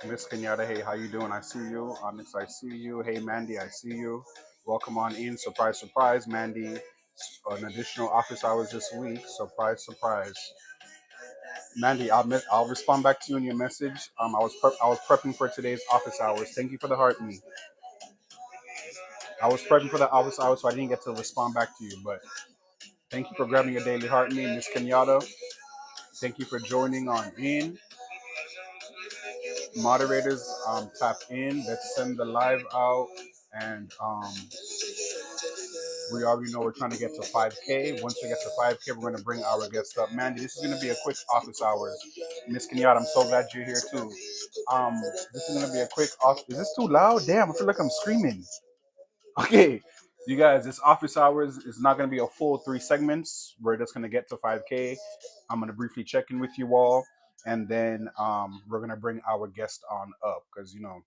Miss Kenyatta, hey, how you doing? I see you. Onyx, I see you. Hey, Mandy, I see you. Welcome on in. Surprise, surprise, Mandy. An additional office hours this week. Surprise, surprise. Mandy, I'll respond back to you in your message. I was prepping for today's office hours. Thank you for the heart me. I was prepping for the office hours, so I didn't get to respond back to you. But thank you for grabbing your daily heart me, Miss Kenyatta. Thank you for joining on in. Moderators, tap in. Let's send the live out, and we already know we're trying to get to 5K. Once we get to 5K, we're going to bring our guest up. Mandy, this is going to be a quick office hours. Miss Kenyatta, I'm so glad you're here too. This is going to be a quick off. Is this too loud? Damn, I feel like I'm screaming. Okay, you guys, this office hours is not going to be a full 3 segments. We're just going to get to 5K. I'm going to briefly check in with you all, and then we're going to bring our guest on up because, you know,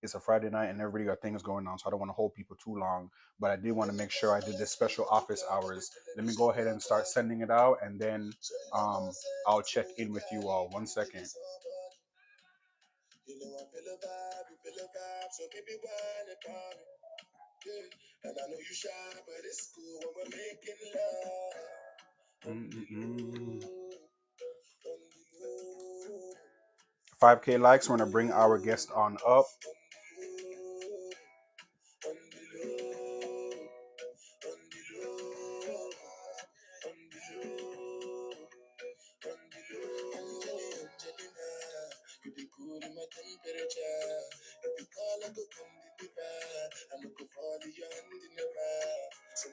it's a Friday night and everybody got things going on, so I don't want to hold people too long. But I did want to make sure I did this special office hours. Let me go ahead and start sending it out, and then I'll check in with you all. 1 second. Mm-mm-mm. 5K likes. We're gonna bring our guest on up.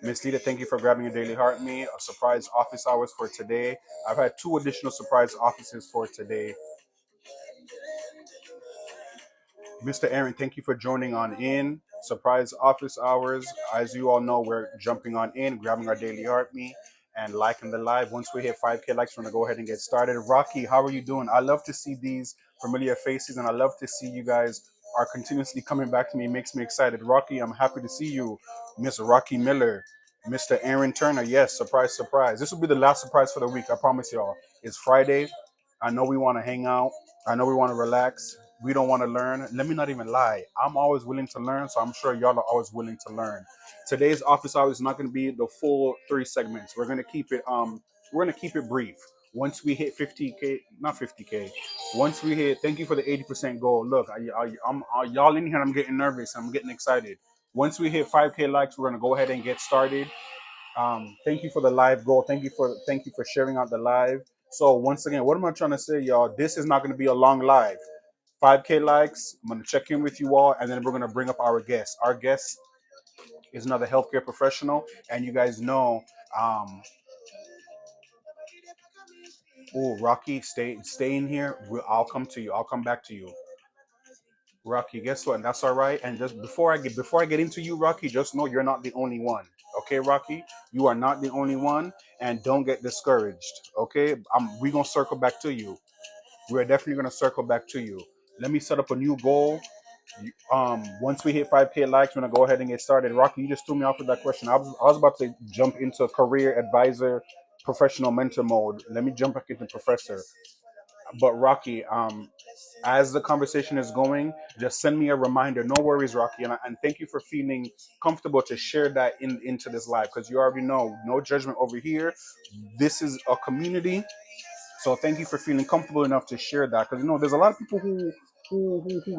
Miss Lita, thank you for grabbing your daily heart me. A surprise office hours for today. I've had 2 additional surprise offices for today. Mr. Aaron, thank you for joining on in. Surprise office hours. As you all know, we're jumping on in, grabbing our daily heart me, and liking the live. Once we hit 5K likes, we're going to go ahead and get started. Rocky, how are you doing? I love to see these familiar faces, and I love to see you guys are continuously coming back to me. It makes me excited. Rocky, I'm happy to see you. Miss Rocky Miller, Mr. Aaron Turner. Yes, surprise, surprise. This will be the last surprise for the week. I promise y'all. It's Friday. I know we want to hang out. I know we want to relax. We don't want to learn. Let me not even lie. I'm always willing to learn, so I'm sure y'all are always willing to learn. Today's office hour is not going to be the full 3 segments. We're going to keep it brief. Once we hit 50K, not 50K. Once we hit, thank you for the 80% goal. Look, y'all in here. I'm getting nervous. I'm getting excited. Once we hit 5K likes, we're going to go ahead and get started. Thank you for the live goal. Thank you for sharing out the live. So once again, what am I trying to say, y'all? This is not going to be a long live. 5K likes. I'm going to check in with you all, and then we're going to bring up our guest. Our guest is another healthcare professional, and you guys know. Oh, Rocky, stay in here. I'll come to you. I'll come back to you. Rocky, guess what? And that's all right. And just before I get into you, Rocky, just know you're not the only one. Okay, Rocky, you are not the only one, and don't get discouraged. Okay, we're gonna circle back to you. We're definitely gonna circle back to you. Let me set up a new goal. Once we hit 5K likes, we're gonna go ahead and get started. Rocky, you just threw me off with that question. I was about to jump into career advisor, professional mentor mode. Let me jump back into professor. But Rocky, as the conversation is going, just send me a reminder. No worries, Rocky, and thank you for feeling comfortable to share that into this live, because you already know, no judgment over here. This is a community, so thank you for feeling comfortable enough to share that, because you know there's a lot of people who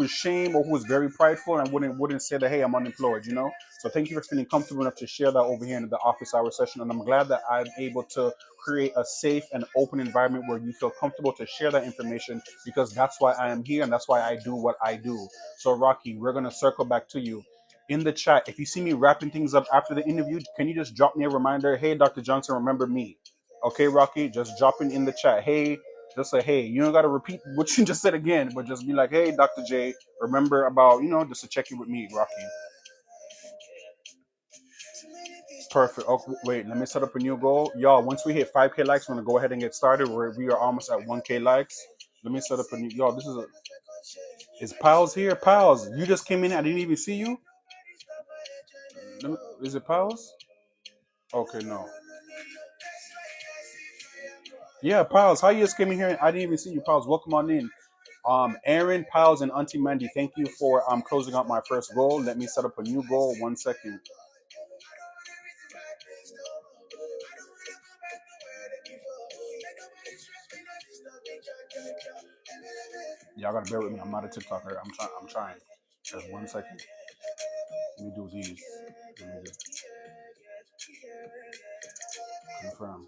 is shame or who is very prideful and wouldn't say that, hey, I'm unemployed, you know. So thank you for feeling comfortable enough to share that over here in the office hour session, and I'm glad that I'm able to create a safe and open environment where you feel comfortable to share that information, because that's why I am here and that's why I do what I do. So Rocky, we're gonna circle back to you. In the chat, if you see me wrapping things up after the interview, can you just drop me a reminder? Hey, Dr. Johnson, remember me. Okay, Rocky, just drop it in the chat. Hey, just say, hey, you don't got to repeat what you just said again, but just be like, hey, Dr. J, remember about, you know, just to check in with me, Rocky. Perfect. Oh, wait, let me set up a new goal. Y'all, once we hit 5K likes, we're going to go ahead and get started. We are almost at 1K likes. Let me set up a new. Y'all, this is a. Is Pals here? Pals, you just came in. I didn't even see you. Is it Pals? Okay, no. Yeah, Pals, how you just came in here? I didn't even see you, Pals. Welcome on in. Aaron, Pals, and Auntie Mandy, thank you for closing out my first goal. Let me set up a new goal. 1 second. Y'all gotta bear with me. I'm not a TikToker. I'm trying. I'm trying. Just 1 second. Let me do these. Let me just confirm.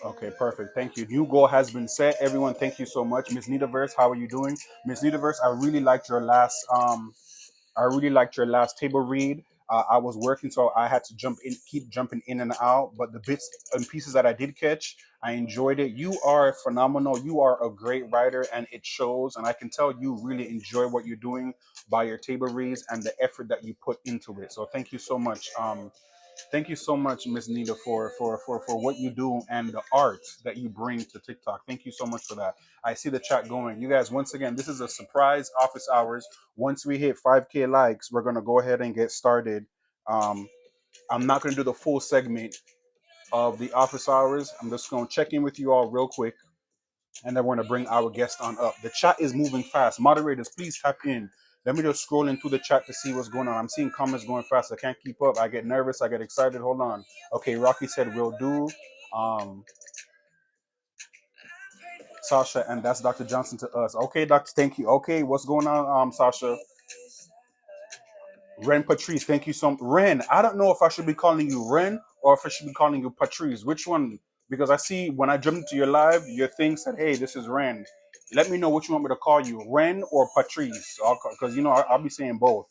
Okay, perfect. Thank you. New goal has been set. Everyone, thank you so much. Miss Nitaverse, how are you doing? Miss Nitaverse, I really liked your last table read. I was working, so I had to keep jumping in and out. But the bits and pieces that I did catch, I enjoyed it. You are phenomenal. You are a great writer, and it shows. And I can tell you really enjoy what you're doing by your table reads and the effort that you put into it. So thank you so much. Thank you so much, Miss Nita, for what you do and the art that you bring to TikTok. Thank you so much for that. I see the chat going. You guys, once again, this is a surprise office hours. Once we hit 5K likes, we're gonna go ahead and get started. Um, I'm not gonna do the full segment of the office hours. I'm just gonna check in with you all real quick, and then we're gonna bring our guest on up. The chat is moving fast. Moderators, please tap in. Let me just scroll into the chat to see what's going on. I'm seeing comments going fast. I can't keep up. I get nervous. I get excited. Hold on. Okay, Rocky said we'll do. Um, Sasha, and that's Dr. Johnson to us. Okay, Doctor, thank you. Okay, what's going on, Sasha? Ren Patrice, thank you so much. Ren, I don't know if I should be calling you Ren or if I should be calling you Patrice. Which one? Because I see when I jumped into your live, your thing said, hey, this is Ren. Let me know what you want me to call you, Ren or Patrice. Because, I'll be saying both.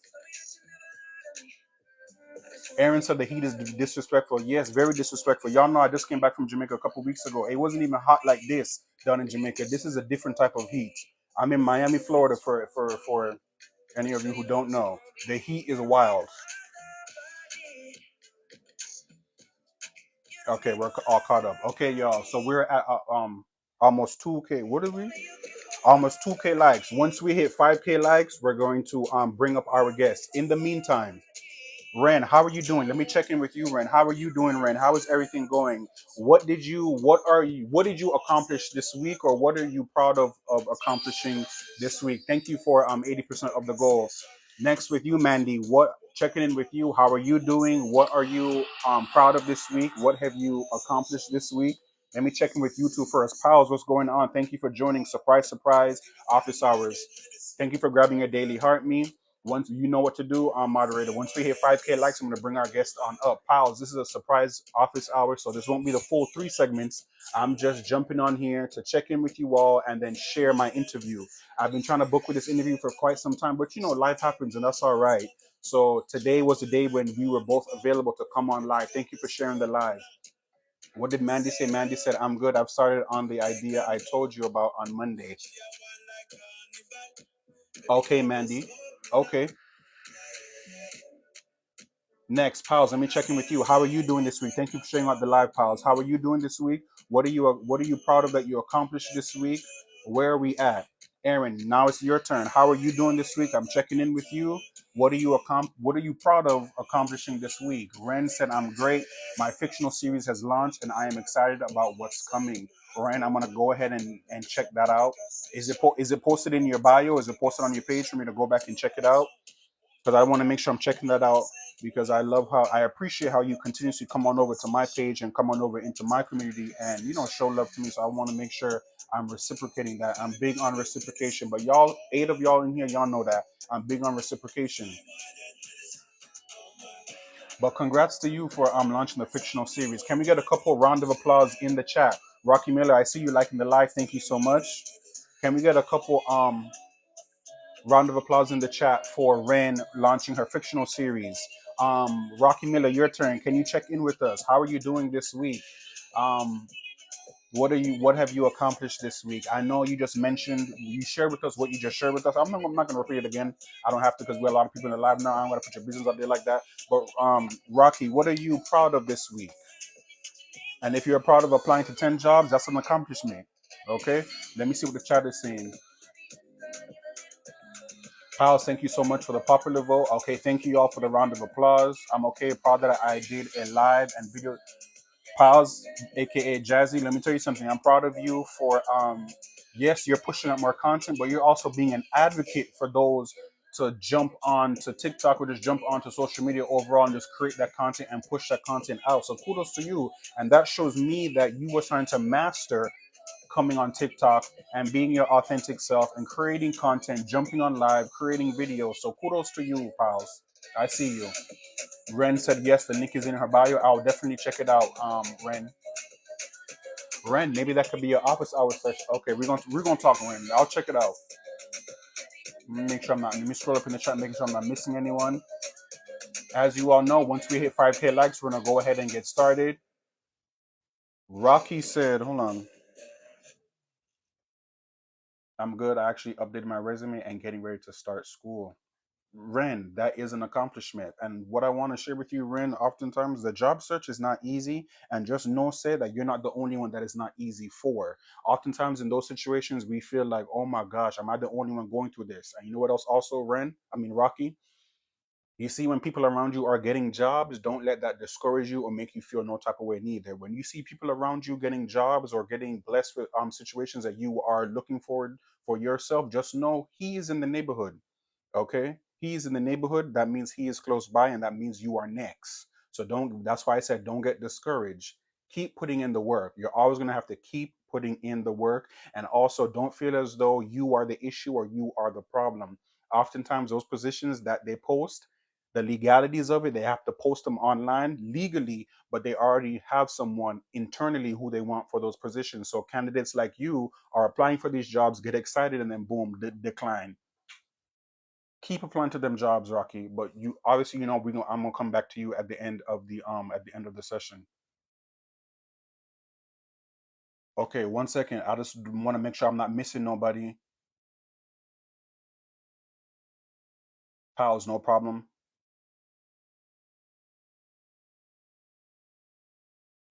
Aaron said the heat is disrespectful. Yes, very disrespectful. Y'all know I just came back from Jamaica a couple weeks ago. It wasn't even hot like this down in Jamaica. This is a different type of heat. I'm in Miami, Florida for any of you who don't know. The heat is wild. Okay, we're all caught up. Okay, y'all. So we're at almost 2K. What are we? Almost 2K likes. Once we hit 5K likes, we're going to bring up our guests. In the meantime, Ren, how are you doing? Let me check in with you, Ren. How are you doing, Ren? How is everything going? What did you accomplish this week, or what are you proud of accomplishing this week? Thank you for 80% of the goal. Next with you, Mandy. What checking in with you? How are you doing? What are you proud of this week? What have you accomplished this week? Let me check in with you two first. Pals, what's going on? Thank you for joining. Surprise, surprise, office hours. Thank you for grabbing a daily heart me. Once you know what to do, moderator. Once we hit 5K likes, I'm going to bring our guest on up. Pals, this is a surprise office hour, so this won't be the full 3 segments. I'm just jumping on here to check in with you all and then share my interview. I've been trying to book with this interview for quite some time, but life happens and that's all right. So today was the day when we were both available to come on live. Thank you for sharing the live. What did Mandy say? Mandy said, I'm good. I've started on the idea I told you about on Monday. Okay, Mandy. Okay. Next, Pals, let me check in with you. How are you doing this week? Thank you for sharing out the live, Pals. How are you doing this week? What are you proud of that you accomplished this week? Where are we at? Aaron, now it's your turn. How are you doing this week? I'm checking in with you. What are you proud of accomplishing this week? Ren said, I'm great. My fictional series has launched and I am excited about what's coming. Ren, I'm gonna go ahead and check that out. Is it posted in your bio? Is it posted on your page for me to go back and check it out? Because I want to make sure I'm checking that out, because I appreciate how you continuously come on over to my page and come on over into my community and show love to me. So I want to make sure I'm reciprocating that. I'm big on reciprocation, but y'all, 8 of y'all in here, y'all know that I'm big on reciprocation. But congrats to you for launching the fictional series. Can we get a couple round of applause in the chat? Rocky Miller, I see you liking the live. Thank you so much. Can we get a couple round of applause in the chat for Ren launching her fictional series? Rocky Miller, your turn. Can you check in with us? How are you doing this week? Um, What have you accomplished this week? I know you just mentioned, you shared with us what you just shared with us. I'm not going to repeat it again. I don't have to, because we have a lot of people in the live now. I'm going to put your business up there like that. But Rocky, what are you proud of this week? And if you're proud of applying to 10 jobs, that's an accomplishment. Okay, let me see what the chat is saying. Pals, thank you so much for the popular vote. Okay, thank you all for the round of applause. I'm okay, proud that I did a live and video. Pals, aka Jazzy, let me tell you something. I'm proud of you for yes, you're pushing out more content, but you're also being an advocate for those to jump on to TikTok or just jump onto social media overall and just create that content and push that content out. So kudos to you. And that shows me that you were trying to master coming on TikTok and being your authentic self and creating content, jumping on live, creating videos. So kudos to you, pals. I see you. Ren said yes, the link is in her bio. I'll definitely check it out. Ren. Ren, maybe that could be your office hour session. Okay, we're gonna talk, Ren. I'll check it out. Let me make sure I'm not. Let me scroll up in the chat, making sure I'm not missing anyone. As you all know, once we hit 5K likes, we're gonna go ahead and get started. Rocky said, "Hold on, I'm good. I actually updated my resume and getting ready to start school." Ren, that is an accomplishment. And what I want to share with you, Ren, oftentimes the job search is not easy. And just know, say that you're not the only one that is not easy for. Oftentimes in those situations, we feel like, oh my gosh, am I the only one going through this? And you know what else also, Rocky? You see, when people around you are getting jobs, don't let that discourage you or make you feel no type of way neither. When you see people around you getting jobs or getting blessed with situations that you are looking forward for yourself, just know he is in the neighborhood. Okay, he's in the neighborhood. That means he is close by, and that means you are next. So don't. That's why I said don't get discouraged. Keep putting in the work. You're always going to have to keep putting in the work, and also don't feel as though you are the issue or you are the problem. Oftentimes, those positions that they post, the legalities of it, they have to post them online legally, but they already have someone internally who they want for those positions. So candidates like you are applying for these jobs, get excited, and then boom, decline. Keep applying to them jobs, Rocky. But you obviously, I'm gonna come back to you at the end of the session. Okay, 1 second. I just want to make sure I'm not missing nobody. Pals, no problem.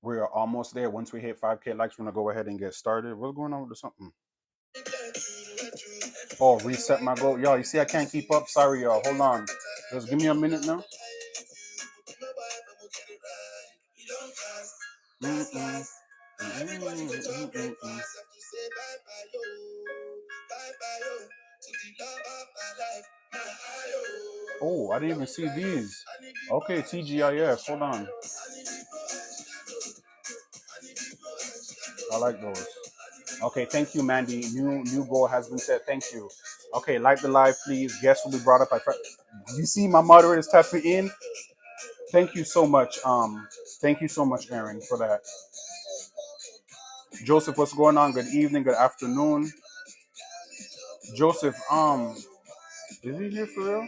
We are almost there. Once we hit 5K likes, we're gonna go ahead and get started. What's going on with something? Oh, reset my goal. Y'all, you see I can't keep up. Sorry, y'all. Hold on. Just give me a minute now. Mm-mm. Mm-mm. Oh, I didn't even see these. Okay, TGIF. Hold on. I like those. Okay, thank you, Mandy. New goal has been set. Thank you. Okay, like the live, please. Guests will be brought up. You see my moderators tapping in. Thank you so much. Thank you so much, Aaron, for that. Joseph, what's going on? Good evening, good afternoon. Joseph, is he here for real?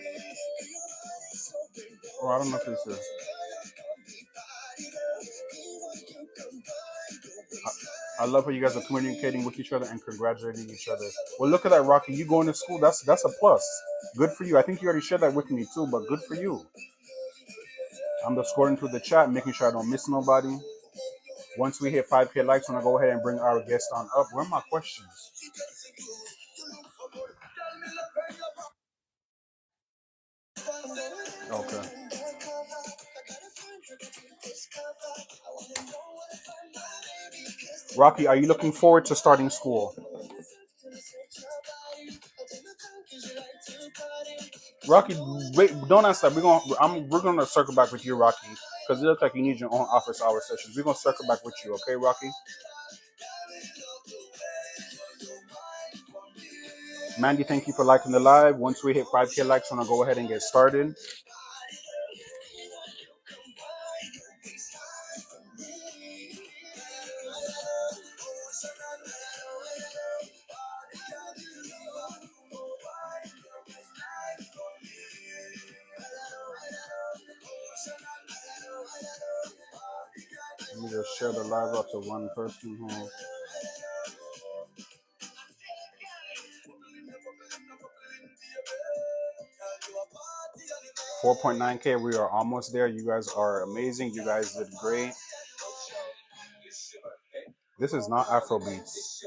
Oh, I don't know if this is. I love how you guys are communicating with each other and congratulating each other. Well, look at that, Rocky. You going to school? That's a plus. Good for you. I think you already shared that with me too, but good for you. I'm just scrolling through the chat, making sure I don't miss nobody. Once we hit 5K likes, I'm gonna go ahead and bring our guest on up. Where are my questions? Okay. Rocky, are you looking forward to starting school? Rocky, wait, don't answer that. We're gonna circle back with you, Rocky, because it looks like you need your own office hour sessions. We're gonna circle back with you, okay, Rocky? Mandy, thank you for liking the live. Once we hit 5K likes, I'm gonna go ahead and get started. Let me just share the live up to one person. 4.9K. We are almost there. You guys are amazing. You guys did great. This is not Afrobeats.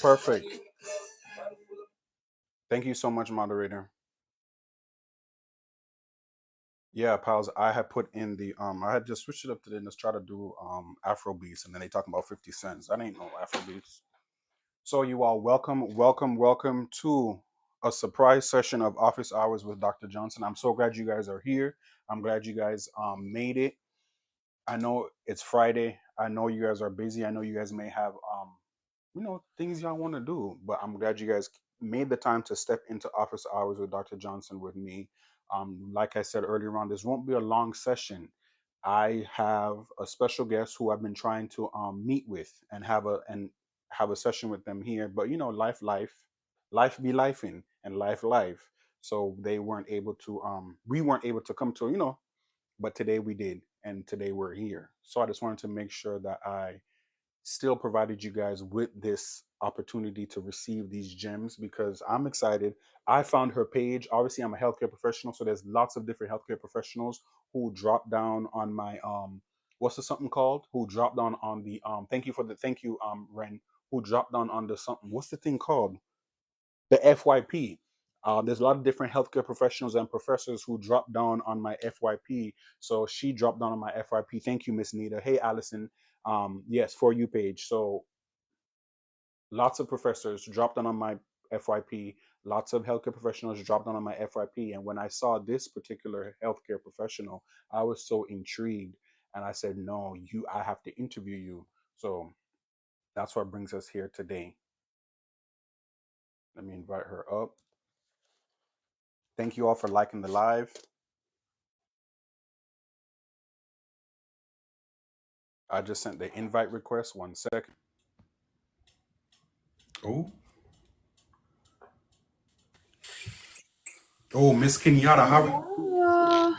Perfect. Thank you so much, moderator. Yeah, pals. I had put in the I had just switched it up today and just try to do Afro beats, and then they talking about 50 cents. That ain't no Afro beats. So you all welcome, welcome, welcome to a surprise session of Office Hours with Dr. Johnson. I'm so glad you guys are here. I'm glad you guys made it. I know it's Friday. I know you guys are busy. I know you guys may have things y'all want to do, but I'm glad you guys made the time to step into Office Hours with Dr. Johnson with me. Like I said earlier on, this won't be a long session. I have a special guest who I've been trying to meet with and have a session with them here. But life be lifing and life. So they weren't able to we weren't able to come to but today we did, and today we're here. So I just wanted to make sure that I still provided you guys with this opportunity to receive these gems because I'm excited. I found her page. Obviously, I'm a healthcare professional, so there's lots of different healthcare professionals who drop down on my what's the something called? Who dropped down on the thank you Ren, who dropped down on the something. What's the thing called? The FYP. There's a lot of different healthcare professionals and professors who dropped down on my FYP. So she dropped down on my FYP. Thank you, Miss Nita. Hey, Allison. Yes, for you page. So lots of professors dropped down on my FYP. Lots of healthcare professionals dropped down on my FYP. And when I saw this particular healthcare professional, I was so intrigued. And I said, no, I have to interview you. So that's what brings us here today. Let me invite her up. Thank you all for liking the live. I just sent the invite request. 1 second. Oh, oh, Miss Kenyatta, how are you? Hello.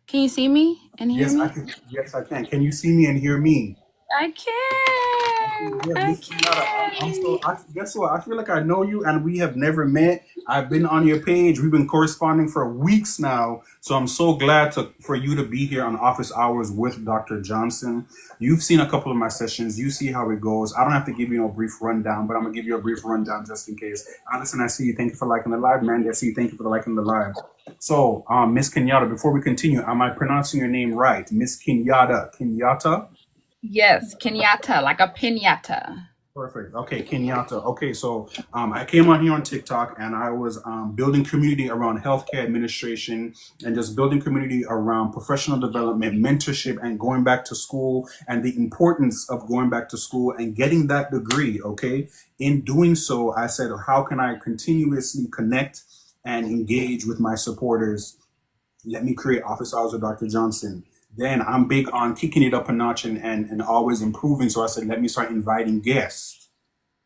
Can you see me and hear Yes, I me? can. Yes, I can. Can you see me and hear me? I Okay, can. good, I Miss Kenyatta. I'm can. so. Guess what? I feel like I know you, and we have never met. I've been on your page. We've been corresponding for weeks now. So I'm so glad for you to be here on Office Hours with Dr. Johnson. You've seen a couple of my sessions. You see how it goes. I don't have to give you no brief rundown, but I'm gonna give you a brief rundown just in case. Allison, I see you. Thank you for liking the live, man. I see you. Thank you for liking the live. So, Miss Kenyatta, before we continue, am I pronouncing your name right? Miss Kenyatta. Kenyatta? Yes, Kenyatta, like a pinata. Perfect. Okay, Kenyatta. Okay, so I came on here on TikTok and I was building community around healthcare administration and just building community around professional development, mentorship, and going back to school and the importance of going back to school and getting that degree. Okay. In doing so, I said, how can I continuously connect and engage with my supporters? Let me create Office Hours with Dr. Johnson. Then I'm big on kicking it up a notch and always improving. So I said, let me start inviting guests.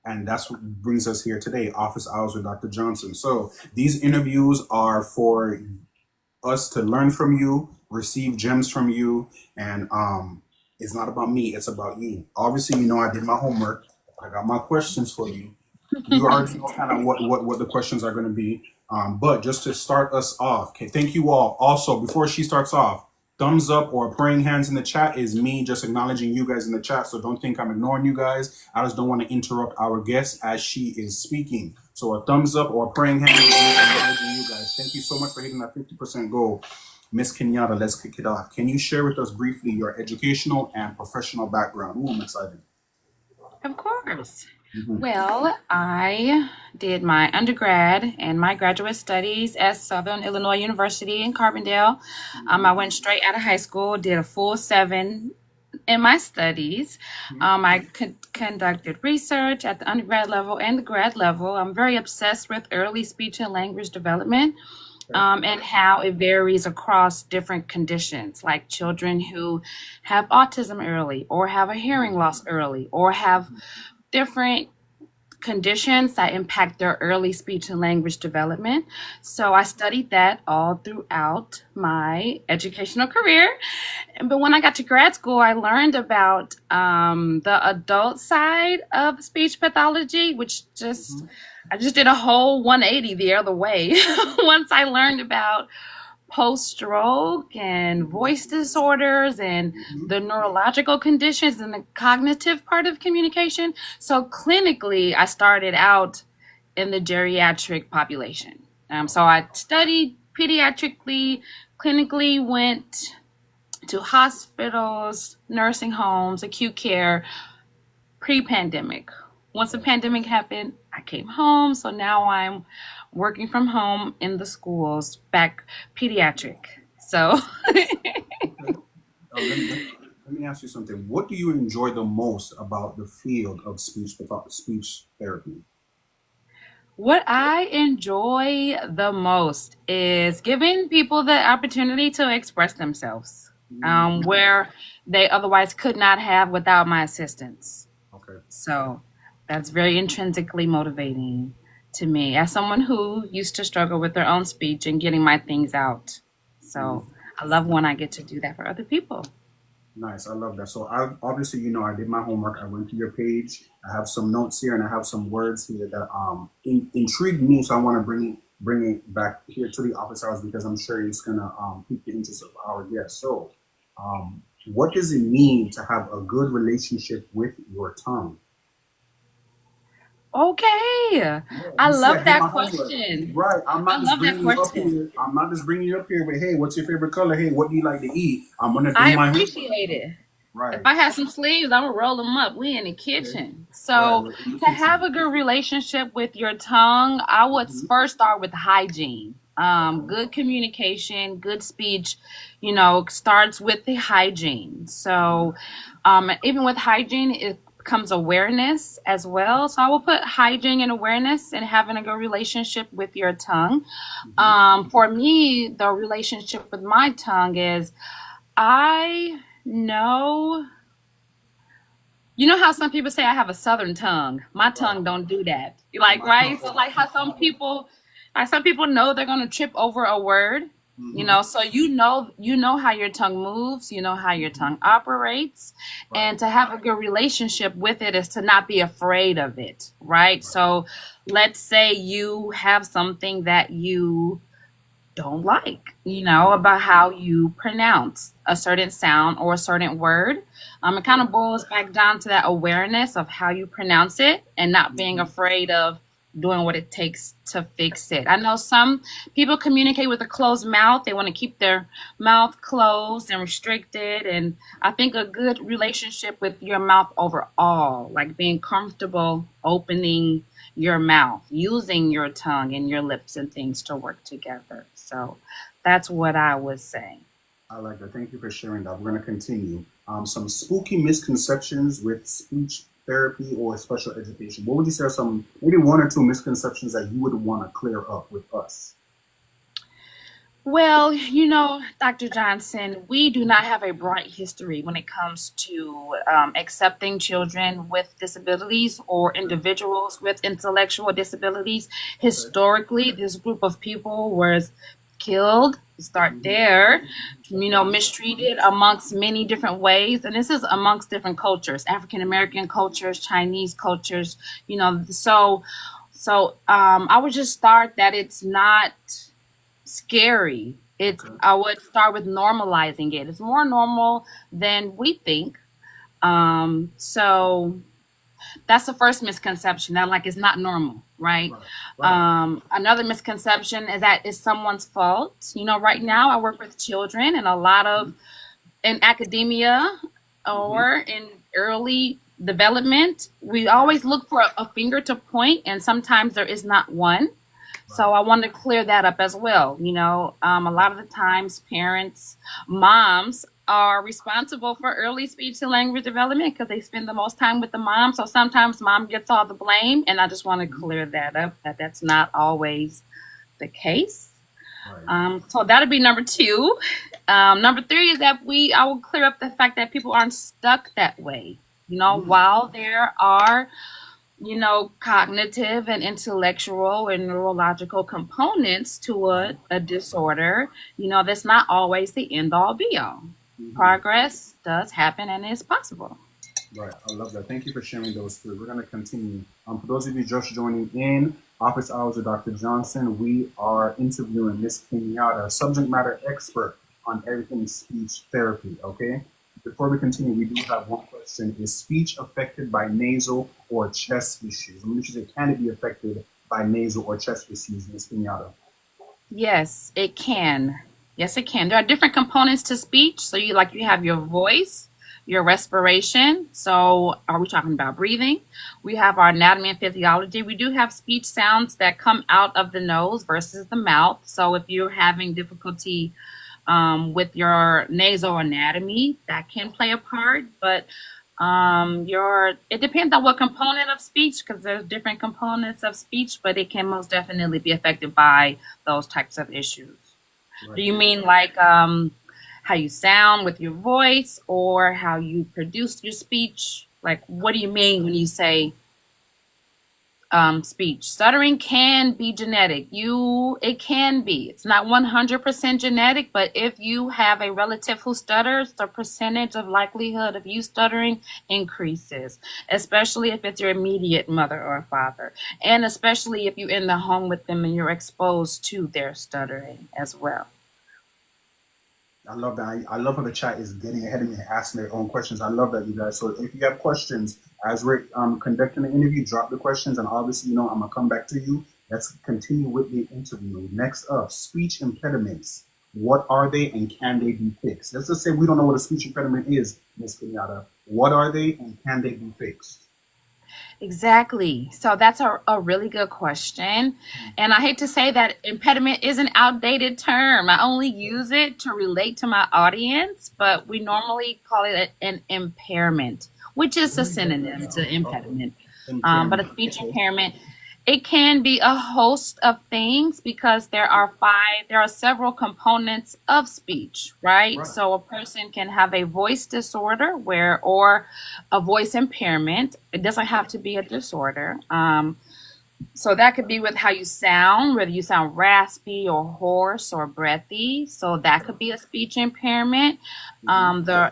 And that's what brings us here today, Office Hours with Dr. Johnson. So these interviews are for us to learn from you, receive gems from you, and it's not about me, it's about you. Obviously, you know I did my homework. I got my questions for you. You already know kind of what the questions are going to be. But just to start us off, okay, thank you all. Also, before she starts off, thumbs up or praying hands in the chat is me just acknowledging you guys in the chat. So don't think I'm ignoring you guys. I just don't want to interrupt our guest as she is speaking. So a thumbs up or praying hands is me acknowledging you guys. Thank you so much for hitting that 50% goal. Miss Kenyatta, let's kick it off. Can you share with us briefly your educational and professional background? Ooh, I'm excited. Of course. Well, I did my undergrad and my graduate studies at Southern Illinois University in Carbondale. I went straight out of high school, did a full 7 in my studies. I conducted research at the undergrad level and the grad level. I'm very obsessed with early speech and language development. And how it varies across different conditions, like children who have autism early, or have a hearing loss early, or have different conditions that impact their early speech and language development. So I studied that all throughout my educational career. But when I got to grad school, I learned about the adult side of speech pathology, which just I just did a whole 180 the other way. Once I learned about post stroke and voice disorders and the neurological conditions and the cognitive part of communication. So clinically, I started out in the geriatric population. So I studied pediatrically, clinically, went to hospitals, nursing homes, acute care, pre-pandemic. Once the pandemic happened, I came home. So now I'm working from home in the schools, back pediatric. So Let me ask you something. What do you enjoy the most about the field of speech therapy? what I enjoy the most is giving people the opportunity to express themselves, where they otherwise could not have without my assistance. Okay. So that's very intrinsically motivating to me as someone who used to struggle with their own speech and getting my things out. Mm, So I love when I get to do that for other people. nice. I love that. So I obviously, I did my homework. I went to your page. I have some notes here and I have some words here that intrigued me. So I want to bring it back here to the office hours because I'm sure it's gonna pique the interest of our guests. So, what does it mean to have a good relationship with your tongue? Okay. Yeah, I you see, I love did that my homework. question. Right. I'm I not just love that bringing you up question. here. I'm not just bringing you up here with, hey, what's your favorite color? Hey, what do you like to eat? I'm gonna do I my homework. appreciate it. If Right. I had some sleeves, I would roll them up. We in the Okay. kitchen. Right. So We're in the to have kitchen. a good relationship with your tongue, I would Hmm. first start with hygiene. Okay. Good communication, good speech, starts with the hygiene. So even with hygiene, it comes awareness as well. So I will put hygiene and awareness and having a good relationship with your tongue. Hmm. For me, the relationship with my tongue is I know how some people say I have a southern tongue. My Right. tongue don't do that. Like, My right? So like how some people know they're gonna trip over a word, hmm so you know how your tongue moves, you know how your hmm tongue operates, Right. and to have a good relationship with it is to not be afraid of it, right? Right. So let's say you have something that you don't like, about how you pronounce a certain sound or a certain word. It kind Okay. of boils back down to that awareness of how you pronounce it and not being Hmm. afraid of doing what it takes to fix it. I know some people communicate with a closed mouth. They want to keep their mouth closed and restricted. And I think a good relationship with your mouth overall, like being comfortable opening your mouth, using your tongue and your lips and things to work together. So that's what I would say. I like that. Thank you for sharing that. We're gonna continue. Some spooky misconceptions with speech therapy or special education. What would you say are some maybe one or two misconceptions that you would want to clear up with us? Well, Dr. Johnson, we do not have a bright history when it comes to accepting children with disabilities or Okay. individuals with intellectual disabilities. Okay. Historically, this group of people was killed, start Hmm. there, Okay. mistreated amongst many different ways. And this is amongst different cultures, African American cultures, Chinese cultures, I would just start that it's not scary. Okay. I would start with normalizing it. It's more normal than we think. So that's the first misconception that like it's not normal, right? Right. Right. Another misconception is that it's someone's fault. Right now I work with children and a lot Hmm. of in academia Hmm. or in early development, we always look for a finger to point, and sometimes there is not one. So Right. I want to clear that up as well. A lot of the times, parents, moms are responsible for early speech and language development because they spend the most time with the mom. So sometimes mom gets all the blame, and I just want to Hmm. clear that up that that's not always the case. Right. So that'll be number two. Number three is that I will clear up the fact that people aren't stuck that way. Mm. While there are cognitive and intellectual and neurological components to a disorder, that's not always the end all be all. Progress does happen and is possible. Right, I love that. Thank you for sharing those three. We're going to continue. For those of you just joining in, Office Hours with Dr. Johnson, we are interviewing Miss Kenyatta, subject matter expert on everything speech therapy. Okay. Before we continue, we do have one question: is speech affected by nasal or chest issues? I mean, she said, can it be affected by nasal or chest issues, Miss Kenyatta? Yes, it can. Yes, it can. There are different components to speech. So you have your voice, your respiration. So are we talking about breathing? We have our anatomy and physiology. We do have speech sounds that come out of the nose versus the mouth. So if you're having difficulty with your nasal anatomy, that can play a part. But your it depends on what component of speech, because there's different components of speech, but it can most definitely be affected by those types of issues. Do Right. you mean like how you sound with your voice, or how you produce your speech? Like, what do you mean when you say speech? Stuttering can be genetic. It can be. It's not 100% genetic, but if you have a relative who stutters, the percentage of likelihood of you stuttering increases, especially if it's your immediate mother or father, and especially if you're in the home with them and you're exposed to their stuttering as well. I love that. I love how the chat is getting ahead of me and asking their own questions. I love that, you guys. So if you have questions as we're conducting the interview, drop the questions, and obviously, I'm gonna come back to you. Let's continue with the interview. Next up, speech impediments. What are they, and can they be fixed? Let's just say we don't know what a speech impediment is, Ms. Kenyatta. What are they, and can they be fixed? Exactly. So that's a really good question. And I hate to say that impediment is an outdated term. I only use it to relate to my audience, but we normally call it an impairment, which is a synonym to impediment. But a Impairment. speech Okay. impairment, it can be a host of things, because there are several components of speech, right? Right. So a person can have a voice disorder or a voice impairment. It doesn't have to be a disorder. So that could be with how you sound, whether you sound raspy or hoarse or breathy. So that could be a speech impairment.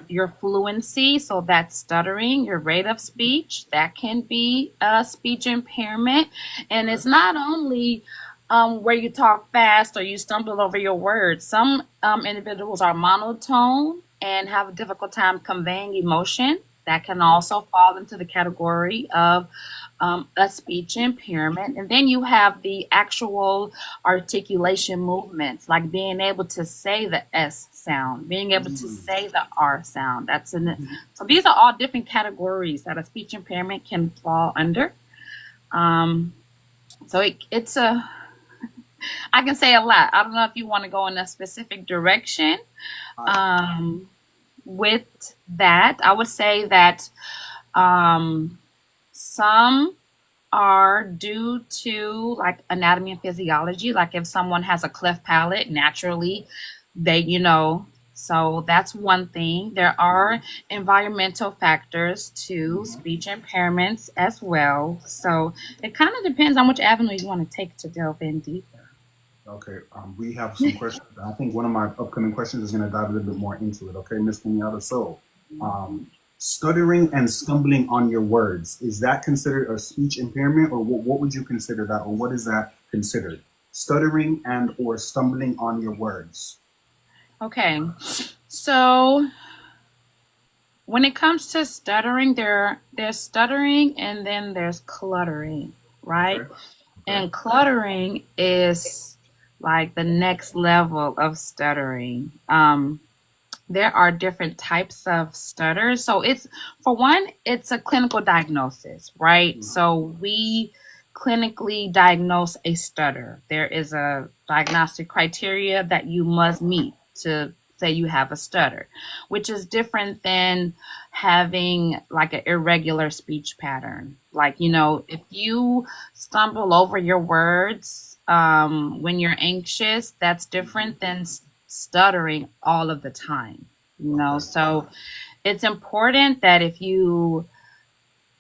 Your fluency, so that's stuttering, your rate of speech, that can be a speech impairment. And it's not only where you talk fast or you stumble over your words. Some individuals are monotone and have a difficult time conveying emotion. That can also fall into the category of a speech impairment. And then you have the actual articulation movements, like being able to say the S sound, being able to say the R sound. So these are all different categories that a speech impairment can fall under. So it's I can say a lot. I don't know if you want to go in a specific direction. Um, with that, I would say that some are due to like anatomy and physiology. Like if someone has a cleft palate, naturally, so that's one thing. There are environmental factors to speech impairments as well. So it kind of depends on which avenue you want to take to delve in deeper. Okay, we have some questions. I think one of my upcoming questions is going to dive a little bit more into it. Okay, Miss Kenyatta. So, stuttering and stumbling on your words, is that considered a speech impairment, or what would you consider that, or what is that considered? Stuttering and or stumbling on your words. Okay, so when it comes to stuttering, there's stuttering and then there's cluttering, right? Okay. Okay. And cluttering is like the next level of stuttering. There are different types of stutters. So for one, it's a clinical diagnosis, right? So we clinically diagnose a stutter. There is a diagnostic criteria that you must meet to say you have a stutter, which is different than having like an irregular speech pattern. Like, if you stumble over your words when you're anxious, that's different than stuttering all of the time. Okay. So it's important that if you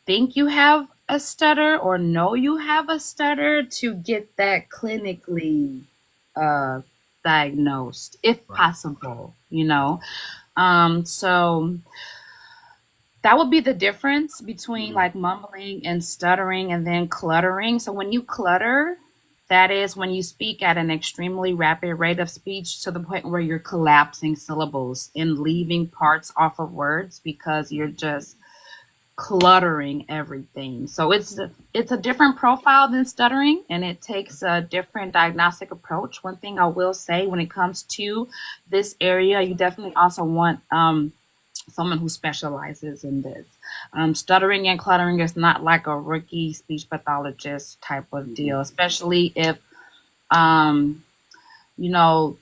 think you have a stutter or know you have a stutter to get that clinically uh, diagnosed, if Right. possible, you know. So that would be the difference between Mhm. like mumbling and stuttering and then cluttering. So when you clutter, that is when you speak at an extremely rapid rate of speech to the point where you're collapsing syllables and leaving parts off of words because you're just cluttering everything. So it's a different profile than stuttering, and it takes a different diagnostic approach. One thing I will say when it comes to this area, you definitely also want someone who specializes in this. Stuttering and cluttering is not like a rookie speech pathologist type of Mhm. deal, especially if um, you know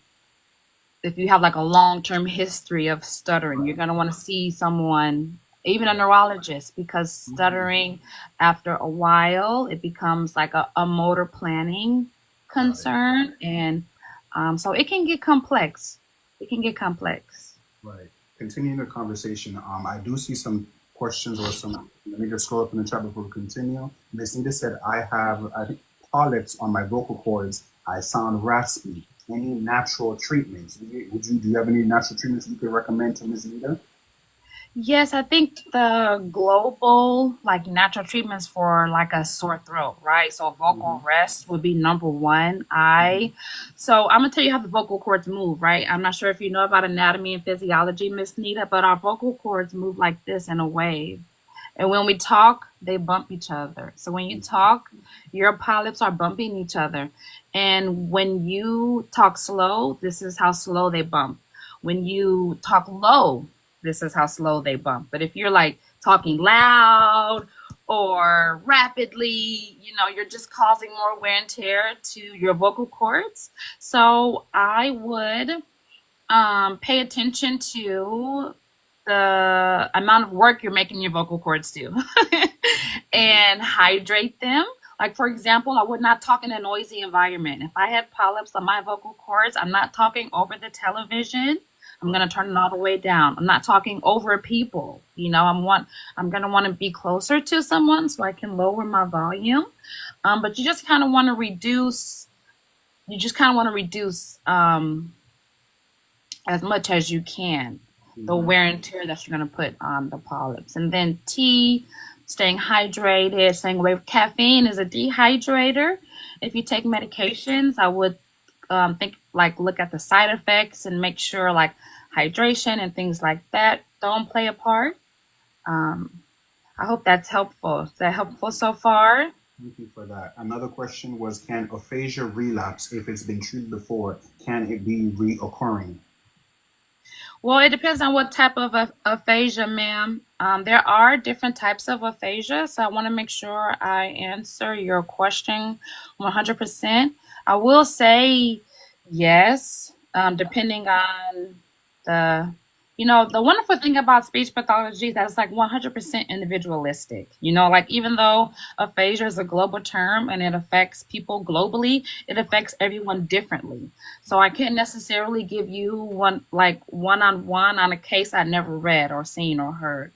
if you have like a long-term history of stuttering, you're going to want to see someone, even a Right. neurologist, because Mhm. stuttering after a while it becomes like a motor planning Got it. concern, and so it can get complex. It can get complex. Right. Continuing the conversation, I do see some questions or some. Let me just scroll up in the chat before we continue. Miss Nita said, I think, polyps on my vocal cords. I sound raspy. Any natural treatments? Do you have any natural treatments you could recommend to Miss Nita? Yes, I think the global like natural treatments for like a sore throat, right? So Hmm. vocal rest would be number one. Hmm. So I'm gonna tell you how the vocal cords move, right? I'm not sure if you know about anatomy and physiology, Miss Nita, but our vocal cords move like this in a wave. And when we talk, they bump each other. So when you talk, your polyps are bumping each other. And when you talk slow, this is how slow they bump. When you talk low, this is how slow they bump. But if you're like talking loud or rapidly, you're just causing more wear and tear to your vocal cords. So I would pay attention to the amount of work you're making your vocal cords do and hydrate them. Like, for example, I would not talk in a noisy environment. If I had polyps on my vocal cords, I'm not talking over the television. I'm Right. gonna turn it all the way down. I'm not talking over people. I'm gonna want to be closer to someone so I can lower my volume. But you just kind of want to reduce. You just kind of want to reduce as much as you can the Hmm. wear and tear that you're going to put on the polyps. And then tea, staying hydrated, staying away from caffeine is a dehydrator. If you take medications, I would think like look at the side effects and make sure like hydration and things like that don't play a part. Um, I hope that's helpful. Is that helpful so far? Thank you for that. Another question was, can aphasia relapse if it's been treated before? Can it be reoccurring? Well, it depends on what type of aphasia, ma'am. There are different types of aphasia, so I want to make sure I answer your question 100%. I will say yes, depending on the, the wonderful thing about speech pathology is that it's like 100% individualistic. Like even though aphasia is a global term and it affects people globally, it affects everyone differently. So I can't necessarily give you one on one on a case I never read or seen or heard,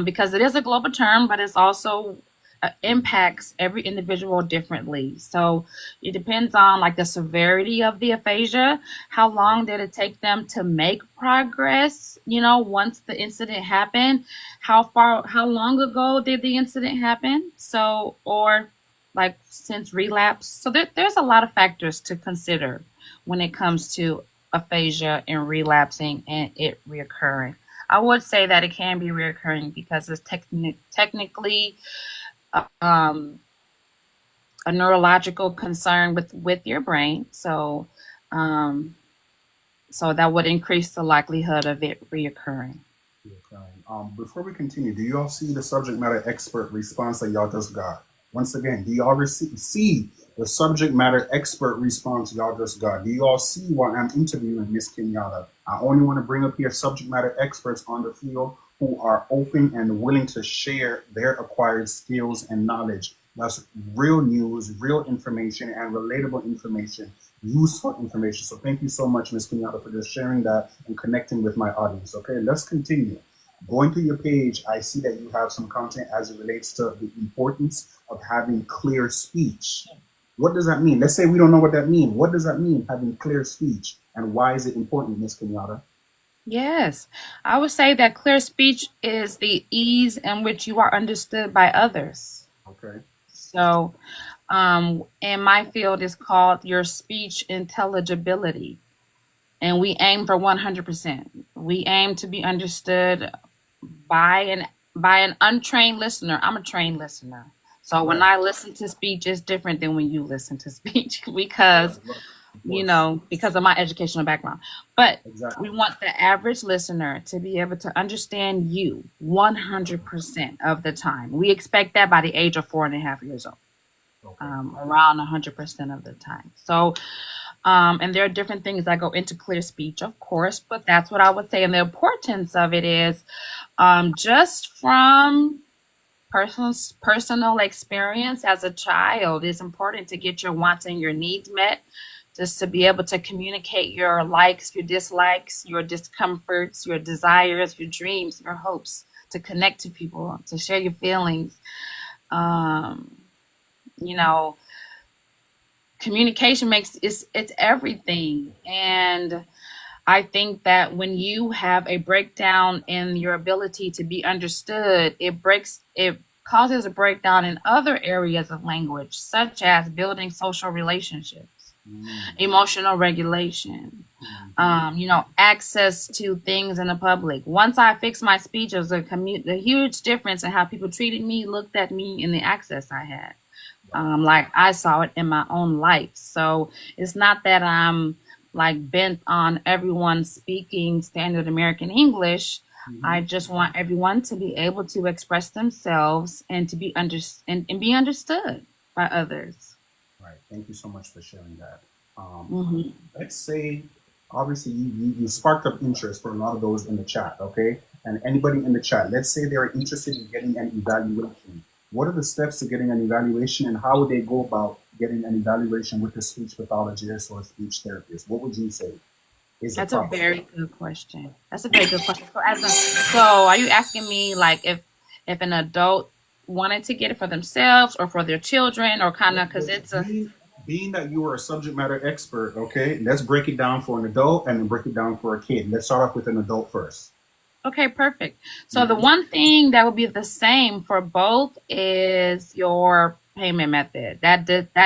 because it is a global term, but it's also impacts every individual differently. So it depends on like the severity of the aphasia. How long did it take them to make progress? Once the incident happened, how long ago did the incident happen? So, or like since relapse. So there's a lot of factors to consider when it comes to aphasia and relapsing and it reoccurring. I would say that it can be reoccurring because it's technically um, a neurological concern with your brain. Um, so that would increase the likelihood of it reoccurring. Okay. Before we continue, do y'all see the subject matter expert response that y'all just got? Once again, do y'all see the subject matter expert response y'all just got? Do y'all see why I'm interviewing Miss Kenyatta? I only want to bring up here subject matter experts on the field who are open and willing to share their acquired skills and knowledge. That's real news, real information, and relatable information, useful information. So thank you so much, Ms. Kenyatta, for just sharing that and connecting with my audience. Okay, let's continue. Going to your page, I see that you have some content as it relates to the importance of having clear speech. What does that mean? Let's say we don't know what that means. What does that mean, having clear speech? And why is it important, Miss Kenyatta? Yes, I would say that clear speech is the ease in which you are understood by others. Okay. So, in my field, is called your speech intelligibility, and we aim for 100%. We aim to be understood by an untrained listener. I'm a trained listener. So when Right. I listen to speech, it's different than when you listen to speech because, Right. Of course. because of my educational background. But we Exactly. want the average listener to be able to understand you 100% of the time. We expect that by the age of 4.5 years old, Okay. around 100% of the time. So, and there are different things that go into clear speech, of course, but that's what I would say. And the importance of it is just from personal experience as a child, it's important to get your wants and your needs met, just to be able to communicate your likes, your dislikes, your discomforts, your desires, your dreams, your hopes, to connect to people, to share your feelings. um, you know Communication makes it's everything. And I think that when you have a breakdown in your ability to be understood, it causes a breakdown in other areas of language, such as building social relationships, Mm. emotional regulation, Mhm. access to things in the public. Once I fixed my speech, there was a huge difference in how people treated me, looked at me, and the access I had. Right. Like I saw it in my own life. So it's not that I'm like bent on everyone speaking standard American English. I Mhm. just want everyone to be able to express themselves and to be and be understood by others. Right. Thank you so much for sharing that. Um, Hmm. let's say, obviously, you sparked up interest for a lot of those in the chat, okay? And anybody in the chat, let's say they're interested in getting an evaluation. What are the steps to getting an evaluation, and how would they go about getting an evaluation with a speech pathologist or a speech therapist? What would you say is the That's a process? very good question. That's a very good question. So are you asking me like if an adult wanted to get it for themselves or for their children, or kind of because it's a Being that you are a subject matter expert, okay, let's break it down for an adult and then break it down for a kid. Let's start off with an adult 1st. Okay, perfect. So the Mm-hmm. one thing that would be the same for both is your payment method. That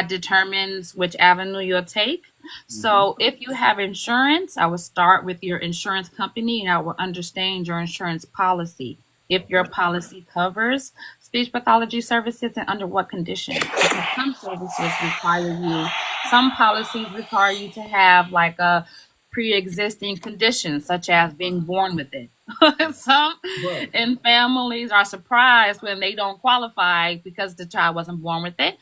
determines which avenue you'll take. Mm-hmm. So if you have insurance, I would start with your insurance company and I will understand your insurance policy. If your Okay. policy covers speech pathology services and under what conditions, because some policies require you to have like a pre-existing condition such as being born with it. Some Right. and families are surprised when they don't qualify because the child wasn't born with it.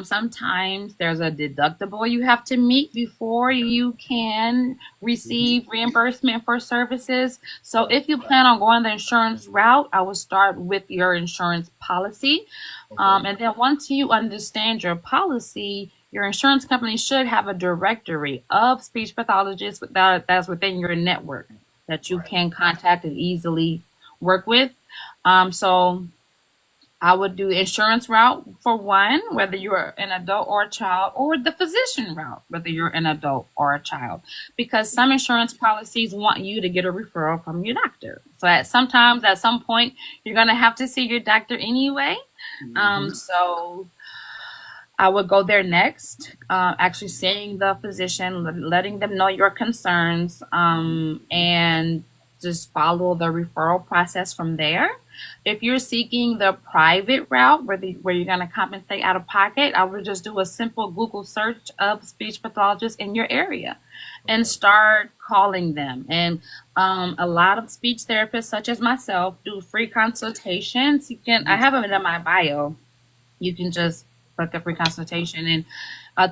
Sometimes there's a deductible you have to meet before you can Mm-hmm. receive reimbursement for services. So Right. if you plan on going the insurance route, I would start with your insurance policy. Okay. And then once you understand your policy, your insurance company should have a directory of speech pathologists that's within your network that you Right. can contact and easily work with. So I would do insurance route for one, whether you're an adult or a child, or the physician route, whether you're an adult or a child, because some insurance policies want you to get a referral from your doctor. So sometimes at some point you're gonna have to see your doctor anyway. Mm-hmm. So I would go there next, actually seeing the physician, letting them know your concerns, and just follow the referral process from there. If you're seeking the private route where you're going to compensate out of pocket, I would just do a simple Google search of speech pathologists in your area and Okay. start calling them. And a lot of speech therapists, such as myself, do free consultations. I Mhm. have them in my bio. You can just book a free consultation and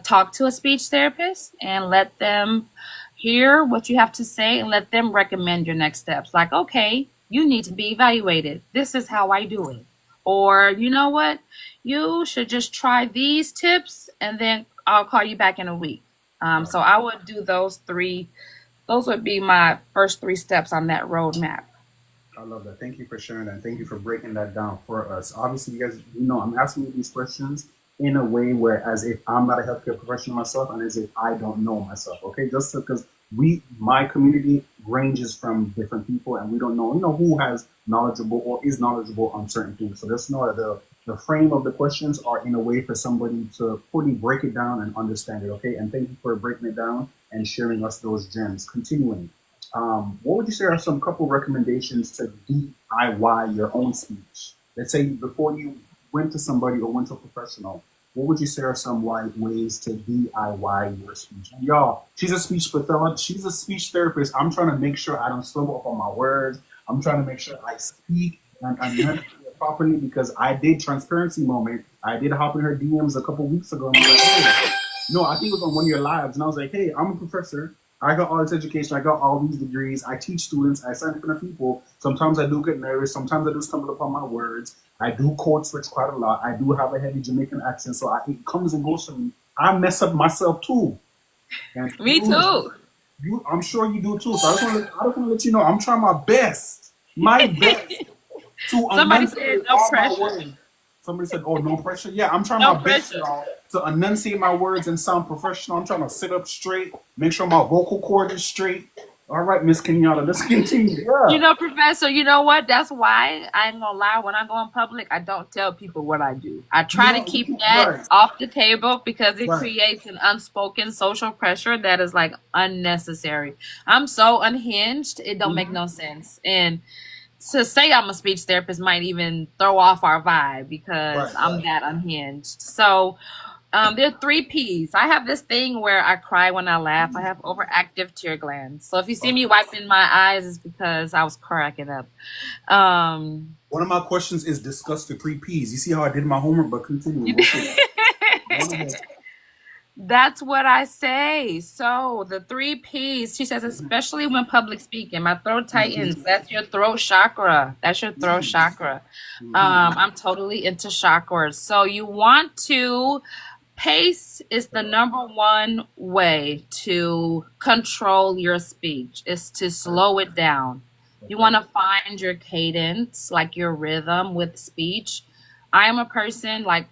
talk to a speech therapist and let them hear what you have to say and let them recommend your next steps. Like, okay, you need to be evaluated. This is how I do it. Or, you know what? You should just try these tips and then I'll call you back in a week. Right. So I would do those three. Those would be my first three steps on that roadmap. I love that. Thank you for sharing that. Thank you for breaking that down for us. Obviously, you guys, I'm asking you these questions in a way where, as if I'm not a healthcare professional myself, and as if I don't know myself. Okay, just because my community ranges from different people, and we don't know, who has knowledgeable or is knowledgeable on certain things. So just know that the frame of the questions are in a way for somebody to fully break it down and understand it. Okay, and thank you for breaking it down and sharing us those gems. Continuing. What would you say are some couple recommendations to DIY your own speech? Let's say before you went to somebody or went to a professional, what would you say are some ways to DIY your speech? And y'all, she's a speech pathologist. She's a speech therapist. I'm trying to make sure I don't stumble up on my words. I'm trying to make sure I speak and enunciate properly because I did transparency moment. I did hop in her DMs a couple weeks ago and I was like, hey, no, I think it was on one of your lives, and I was like, hey, I'm a professor. I got all this education. I got all these degrees. I teach students. I sign in front of people. Sometimes I do get nervous. Sometimes I do stumble upon my words. I do code switch quite a lot. I do have a heavy Jamaican accent, so it comes and goes for me. I mess up myself too. And Me too. I'm sure you do too. So I just want to let you know I'm trying my best to Somebody said enunciate no all my pressure. words. Somebody said, "Oh, no pressure." Yeah, I'm trying No my best, pressure. y'all, to enunciate my words and sound professional. I'm trying to sit up straight, make sure my vocal cord is straight. All right, Miss Kenyatta, let's continue. You Yeah, know, Professor, you know what? That's why I ain't gonna lie. When I go in public, I don't tell people what I do. I try to keep that right, off the table because it right. creates an unspoken social pressure that is like unnecessary. I'm so unhinged, it don't make Mm-hmm. no sense. And to say I'm a speech therapist might even throw off our vibe because Right, I'm right. that unhinged. So there are three P's. I have this thing where I cry when I laugh. I have overactive tear glands. So if you see me Okay. wiping my eyes, it's because I was cracking up. Um, One of my questions is discuss the three P's. You see how I did my homework, but continuing. Okay, go on ahead. that's what I say. So the three P's, she says, especially when public speaking, my throat tightens. That's your throat chakra. That's your throat chakra. I'm totally into chakras. So you want to pace is the number one way to control your speech is to slow it down. You want Okay. to find your cadence, like your rhythm with speech. I am a person like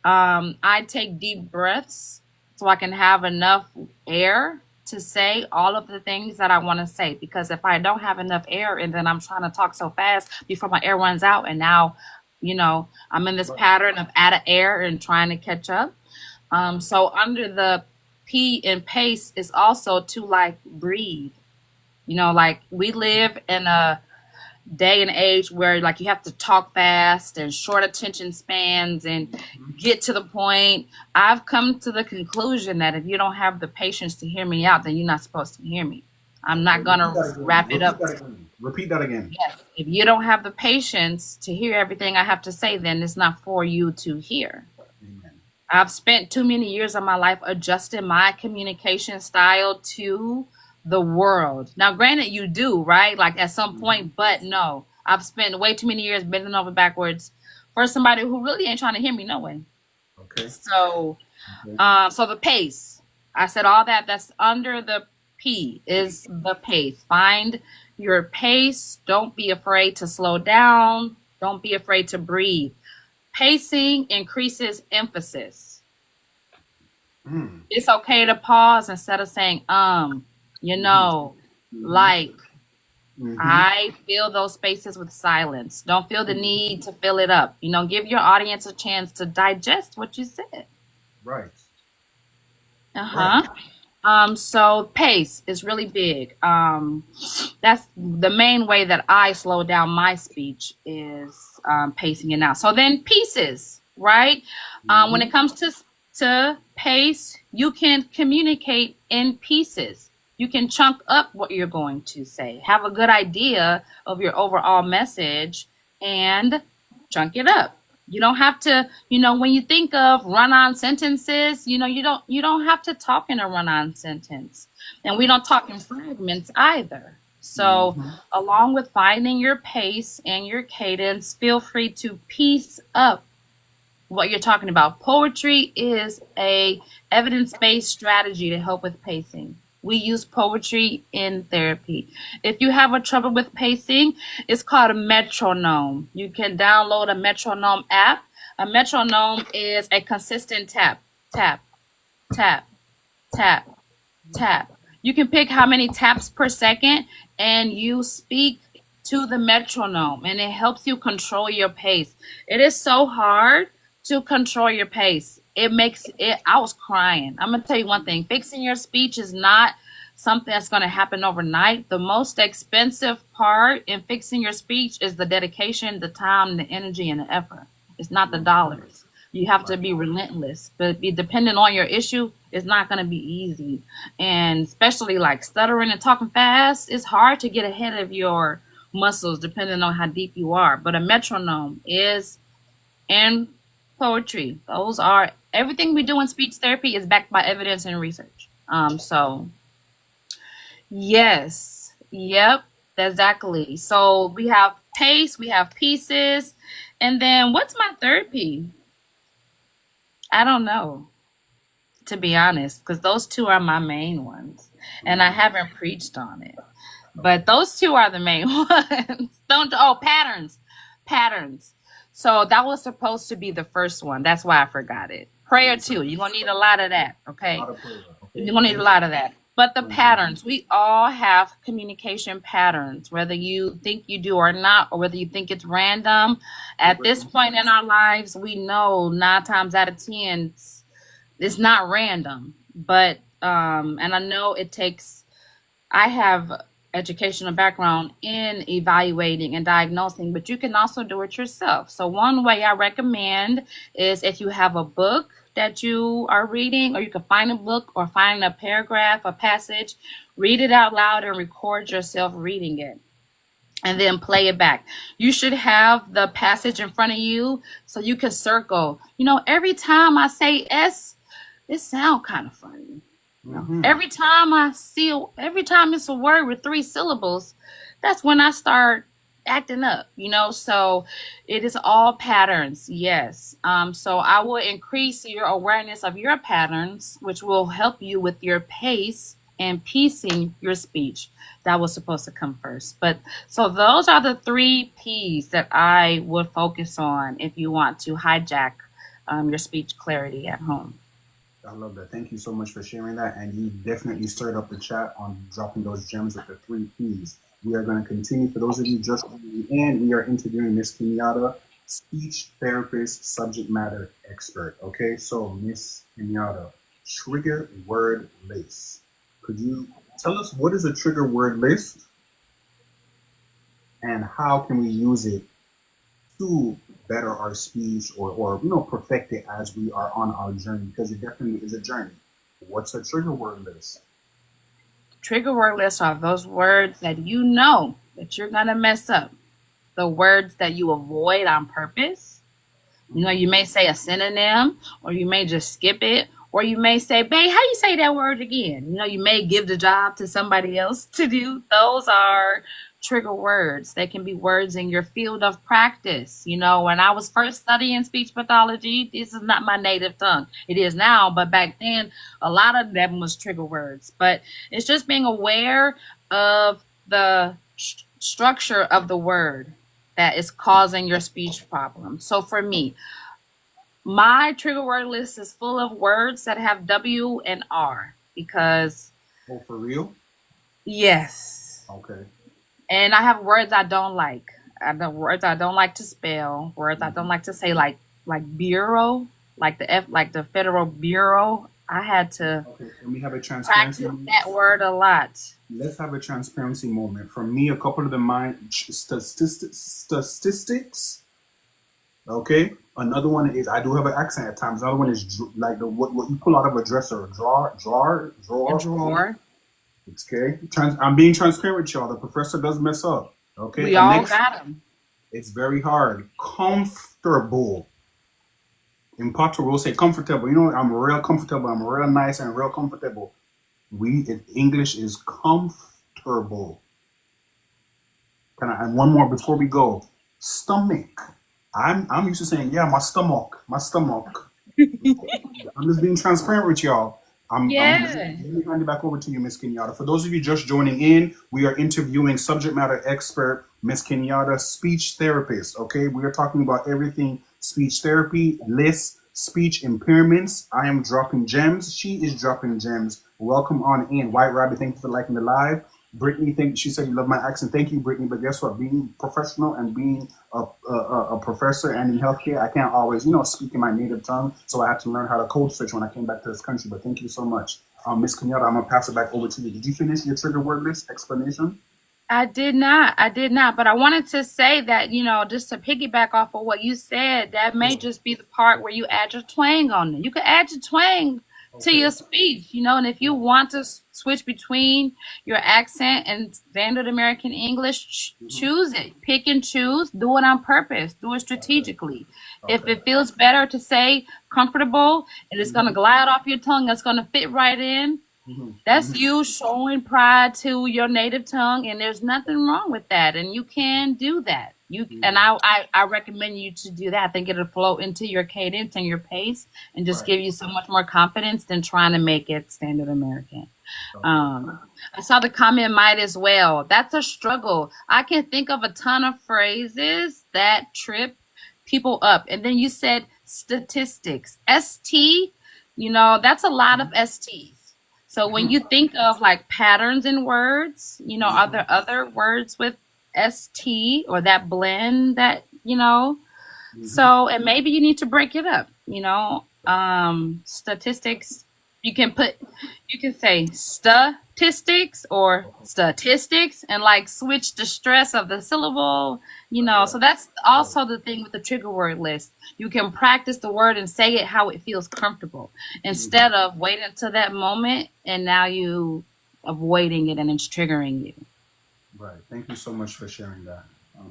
I take deep breaths so I can have enough air to say all of the things that I want to say. Because if I don't have enough air and then I'm trying to talk so fast before my air runs out, and now, I'm in this Right. pattern of out of air and trying to catch up. So under the P in pace is also to like breathe. Like we live in a day and age where like you have to talk fast and short attention spans and get to the point. I've come to the conclusion that if you don't have the patience to hear me out, then you're not supposed to hear me. I'm Okay. not Repeat gonna that again. wrap it Repeat up. that again. Repeat that again. Yes. If you don't have the patience to hear everything I have to say, then it's not for you to hear. Amen. I've spent too many years of my life adjusting my communication style to the world. Now, granted, you do, right? Like at some Mm-hmm. point, but no, I've spent way too many years bending over backwards for somebody who really ain't trying to hear me no way. Okay. So, Okay. so the pace. I said all that. That's under the P is the pace. Find your pace. Don't be afraid to slow down. Don't be afraid to breathe. Pacing increases emphasis. Mm. It's okay to pause instead of saying, you Mm-hmm. know, Mm-hmm. like Mm-hmm. I fill those spaces with silence. Don't feel the need to fill it up. Give your audience a chance to digest what you said. Right. Right. Uh-huh. So pace is really big. That's the main way that I slow down my speech is pacing it out. So then pieces, right? When Mm-hmm. it comes to pace, you can communicate in pieces. You can chunk up what you're going to say. Have a good idea of your overall message and chunk it up. You don't have to, when you think of run-on sentences, you don't have to talk in a run-on sentence. And we don't talk in fragments either. So, Mm-hmm. along with finding your pace and your cadence, feel free to piece up what you're talking about. Poetry is a evidence-based strategy to help with pacing. We use poetry in therapy. If you have a trouble with pacing, it's called a metronome. You can download a metronome app. A metronome is a consistent tap, tap, tap, tap, tap. You can pick how many taps per second and you speak to the metronome, and it helps you control your pace. It is so hard to control your pace. It makes it, I was crying. I'm going to tell you one thing, fixing your speech is not something that's going to happen overnight. The most expensive part in fixing your speech is the dedication, the time, the energy, and the effort. It's not the dollars. You have to be relentless, but be dependent on your issue is not going to be easy. And especially like stuttering and talking fast, it's hard to get ahead of your muscles depending on how deep you are. But a metronome is in poetry. Those are everything we do in speech therapy is backed by evidence and research. So yes, yep, exactly. So we have pace, we have pieces, and then what's my third P? I don't know, to be honest, because those two are my main ones, and I haven't preached on it. But those two are the main ones. Don't patterns, patterns. So that was supposed to be the first one. That's why I forgot it. Prayer too. You're gonna need a lot of that. Okay, you're gonna need a lot of that. But the patterns, we all have communication patterns, whether you think you do or not, or whether you think it's random. At this point in our lives, we know 9 times out of 10, it's not random. But and I know it takes. I have educational background in evaluating and diagnosing, but you can also do it yourself. So one way I recommend is if you have a book that you are reading, or you can find a book or find a paragraph, a passage, read it out loud and record yourself reading it, and then play it back. You should have the passage in front of you so you can circle. You know, every time I say S, it sounds kind of funny. Every time every time it's a word with 3 syllables, that's when I start acting up, you know. So it is all patterns. Yes. So I will increase your awareness of your patterns, which will help you with your pace and piecing your speech. That was supposed to come first. But so those are the 3 P's that I would focus on if you want to hijack your speech clarity at home. I love that. Thank you so much for sharing that. And you definitely stirred up the chat on dropping those gems with the 3 P's. We are going to continue. For those of you just joining in, we are interviewing Miss Kenyatta, speech therapist, subject matter expert. Okay, so Miss Kenyatta, trigger word list. Could you tell us what is a trigger word list and how can we use it to better our speech or you know, perfect it as we are on our journey, because it definitely is a journey. What's a trigger word list? Trigger word lists are those words that you know that you're gonna mess up. The words that you avoid on purpose. You know, you may say a synonym, or you may just skip it, or you may say, babe, how you say that word again? You know, you may give the job to somebody else to do. Those are trigger words. They can be words in your field of practice. You know, when I was first studying speech pathology, this is not my native tongue. It is now, but back then, a lot of them was trigger words. But it's just being aware of the structure of the word that is causing your speech problem. So for me, my trigger word list is full of words that have W and R because... Oh, for real? Yes. Okay. And I have words I don't like. Words I don't like to spell. Words I don't like to say, like bureau, like the Federal Bureau. I had to Can we have a transparency practice that word a lot. Let's have a transparency moment. For me, a couple of the statistics. Okay. Another one is I do have an accent at times. Another one is like what you pull out of a dresser, drawer. A drawer. Okay. I'm being transparent with y'all. The professor does mess up. Okay. We all got him. It's very hard. Comfortable. In Portugal, we'll say comfortable. You know, I'm real comfortable. I'm real nice and real comfortable. English is comfortable. And one more before we go. Stomach. I'm used to saying, yeah, my stomach. I'm just being transparent with y'all. Yeah. let me hand it back over to you, Miss Kenyatta. For those of you just joining in, we are interviewing subject matter expert Miss Kenyatta, speech therapist. Okay, we are talking about everything speech therapy, lists, speech impairments. I am dropping gems. She is dropping gems. Welcome on in, White Rabbit. Thank you for liking the live. Brittany, think she said you love my accent. Thank you, Brittany. But guess what? Being professional and being a professor and in healthcare, I can't always, speak in my native tongue. So I had to learn how to code switch when I came back to this country. But thank you so much, Miss Kenyatta. I'm gonna pass it back over to you. Did you finish your trigger word list explanation? I did not. I did not. But I wanted to say that, just to piggyback off of what you said, that may just be the part where you add your twang on it. You could add your twang to Okay. your speech, and if you want to switch between your accent and standard American English, Mm-hmm. choose it. Pick and choose. Do it on purpose. Do it Okay. strategically. If Okay. it feels better to say comfortable and it's going to Mm-hmm. glide off your tongue, it's going to fit right in, Mm-hmm. that's Mm-hmm. you showing pride to your native tongue, and there's nothing wrong with that. And you can do that. I recommend you to do that. I think it'll flow into your cadence and your pace, and just Right. give you so much more confidence than trying to make it standard American. Okay. Um, I saw the comment might as well. That's a struggle. I can think of a ton of phrases that trip people up. And then you said statistics. ST, that's a lot of Mm-hmm. STs. So when Mm-hmm. you think of like patterns in words, are Mm-hmm. there other words with ST or that blend that, Mm-hmm. so, and maybe you need to break it up, statistics. You can put, you can say statistics or statistics and like switch the stress of the syllable, Right. So that's Right. also the thing with the trigger word list. You can practice the word and say it how it feels comfortable Mm-hmm. instead of waiting to that moment and now you avoiding it and it's triggering you. Right. Thank you so much for sharing that.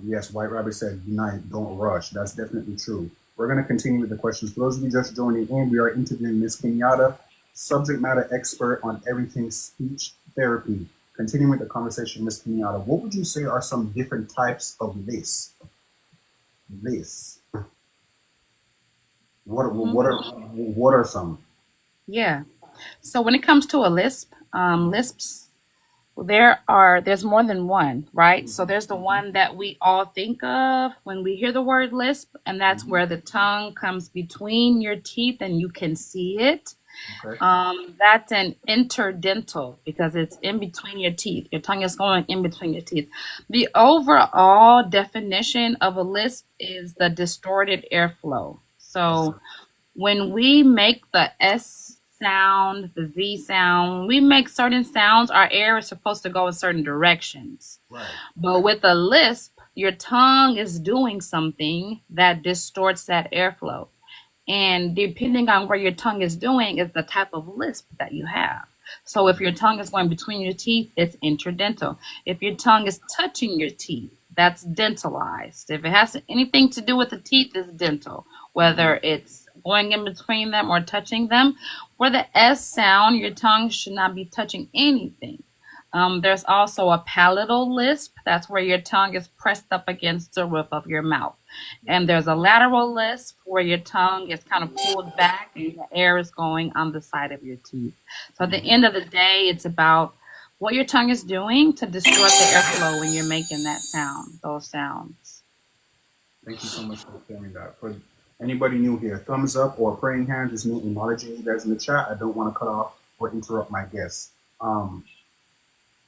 Yes, White Rabbit said, "Unite, don't rush." That's definitely true. We're going to continue with the questions. For those of you just joining in, we are interviewing Miss Kenyatta, subject matter expert on everything speech therapy. Continuing with the conversation, Miss Kenyatta, what would you say are some different types of lists? Lists. What are some? Yeah. So when it comes to a lisp, lisps, there's more than one, right? So Mm-hmm. there's the Mm-hmm. one that we all think of when we hear the word lisp, and that's Mm-hmm. where the tongue comes between your teeth and you can see it. Okay. That's an interdental because it's in between your teeth. Your tongue is going in between your teeth. The overall definition of a lisp is the distorted airflow. Okay. So when we make the S sound, the Z sound, we make certain sounds, our air is supposed to go in certain directions. Right. But with a lisp, your tongue is doing something that distorts that airflow. And depending on where your tongue is doing is the type of lisp that you have. So if your tongue is going between your teeth, it's interdental. If your tongue is touching your teeth, that's dentalized. If it has anything to do with the teeth, it's dental, Mm-hmm. whether it's going in between them or touching them. For the S sound, your tongue should not be touching anything. There's also a palatal lisp. That's where your tongue is pressed up against the roof of your mouth. And there's a lateral lisp where your tongue is kind of pulled back and the air is going on the side of your teeth. So at the Mm-hmm. end of the day, it's about what your tongue is doing to distort the airflow when you're making that sound, those sounds. Thank you so much for sharing that. For anybody new here, thumbs up or praying hands is me acknowledging you guys in the chat. I don't want to cut off or interrupt my guests.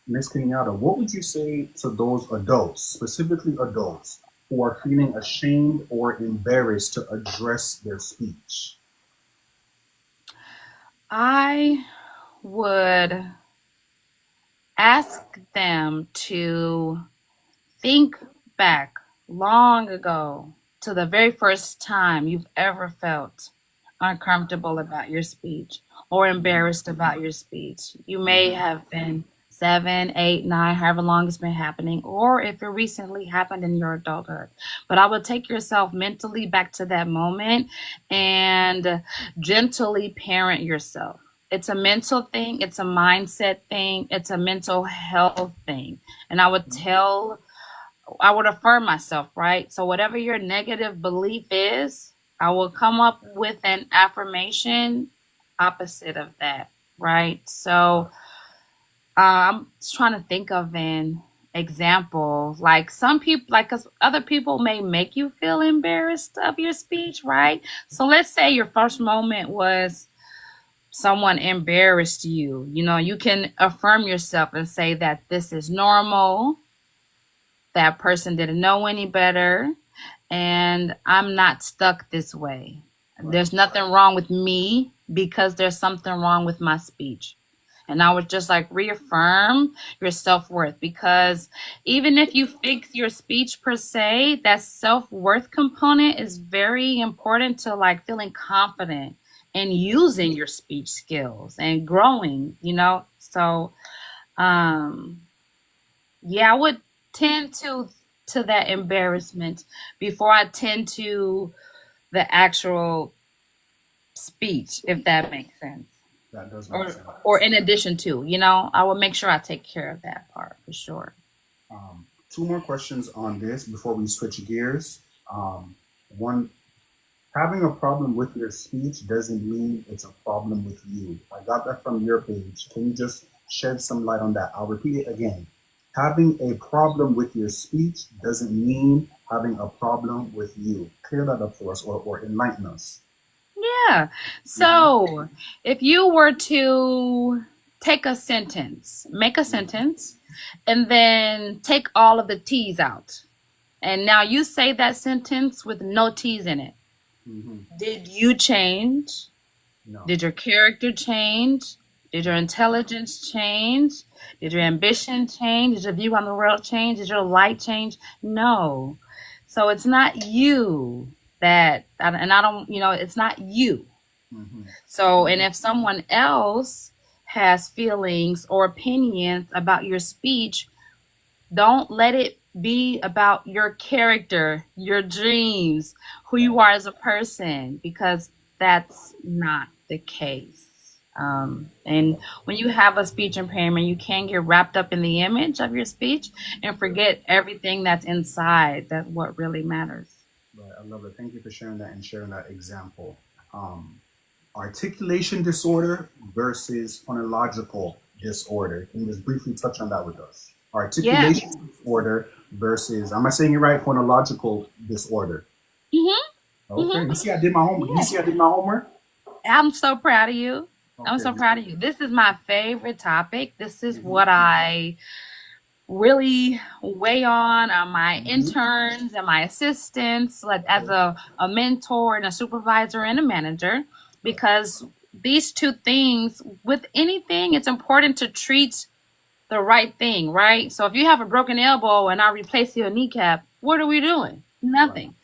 Miss Kenyatta, what would you say to those adults, specifically adults, who are feeling ashamed or embarrassed to address their speech? I would ask them to think back long ago to the very first time you've ever felt uncomfortable about your speech or Mm-hmm. embarrassed about your speech. You may Mm-hmm. have been 7, 8, 9, however long it's been happening, or if it recently happened in your adulthood. But I would take yourself mentally back to that moment and gently parent yourself. It's a mental thing, it's a mindset thing, it's a mental health thing. And I would affirm myself, right? So whatever your negative belief is, I will come up with an affirmation opposite of that. right? Right. So I'm trying to think of an example. Like some people, like 'cause other people may make you feel embarrassed of your speech, right? So let's say your first moment was someone embarrassed you. You know, you can affirm yourself and say that this is normal. That person didn't know any better, and I'm not stuck this way. Right. There's nothing wrong with me because there's something wrong with my speech. And I would just like reaffirm your self worth because even if you fix your speech per se, that self worth component is very important to like feeling confident and using your speech skills and growing, you know? So, um, yeah, I would tend to that embarrassment before I tend to the actual speech, if that makes sense. That does make Or sense. or in addition to, you know, I will make sure I take care of that part for sure. Two more questions on this before we switch gears. One, having a problem with your speech doesn't mean it's a problem with you. I got that from your page. Can you just shed some light on that? I'll repeat it again. Having a problem with your speech doesn't mean having a problem with you. Clear that up for us, or enlighten us. Yeah. Mm-hmm. So, if you were to take a sentence, make a sentence, and then take all of the T's out, and now you say that sentence with no T's in it. Mm-hmm. Did you change? No. Did your character change? Did your No. intelligence change? Did your ambition change? Did your view on the world change? Did your light change? No. So it's not you that, and I don't, you know, it's not you. Mm-hmm. So, and if someone else has feelings or opinions about your speech, don't let it be about your character, your dreams, who you Right. are as a person, because that's not the case. And Right. when you have a speech impairment, you can get wrapped up in the image of your speech and forget everything that's inside. That's what really matters. Right. I love it. Thank you for sharing that and sharing that example. Um, Articulation disorder versus phonological disorder. Can you just briefly touch on that with us? Yeah. Articulation disorder versus, am I saying it right? Phonological disorder. Hmm. Okay. Hmm. You see, I did my homework. You Yeah. see, I did my homework. I'm so proud of you. I'm Okay. so proud of you. This is my favorite topic. This is Mm-hmm. what I really weigh on my Mm-hmm. interns and my assistants, like as a mentor and a supervisor and a manager, Right. because these two things with anything, it's important to treat the right thing, right? So if you have a broken elbow and I replace your kneecap, what are we doing? Right. Nothing.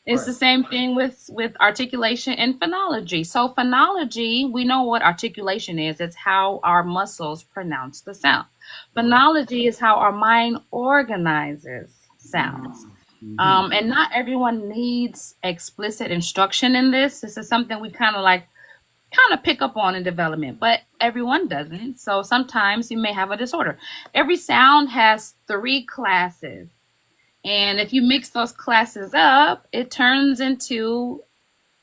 It's Right. the same thing with articulation and phonology. So phonology, we know what articulation is. It's how our muscles pronounce the sound. Right. Phonology is how our mind organizes sounds. Mm-hmm. And not everyone needs explicit instruction in this. This is something we kind of pick up on in development, but everyone doesn't. So sometimes you may have a disorder. Every sound has three classes. And if you mix those classes up, it turns into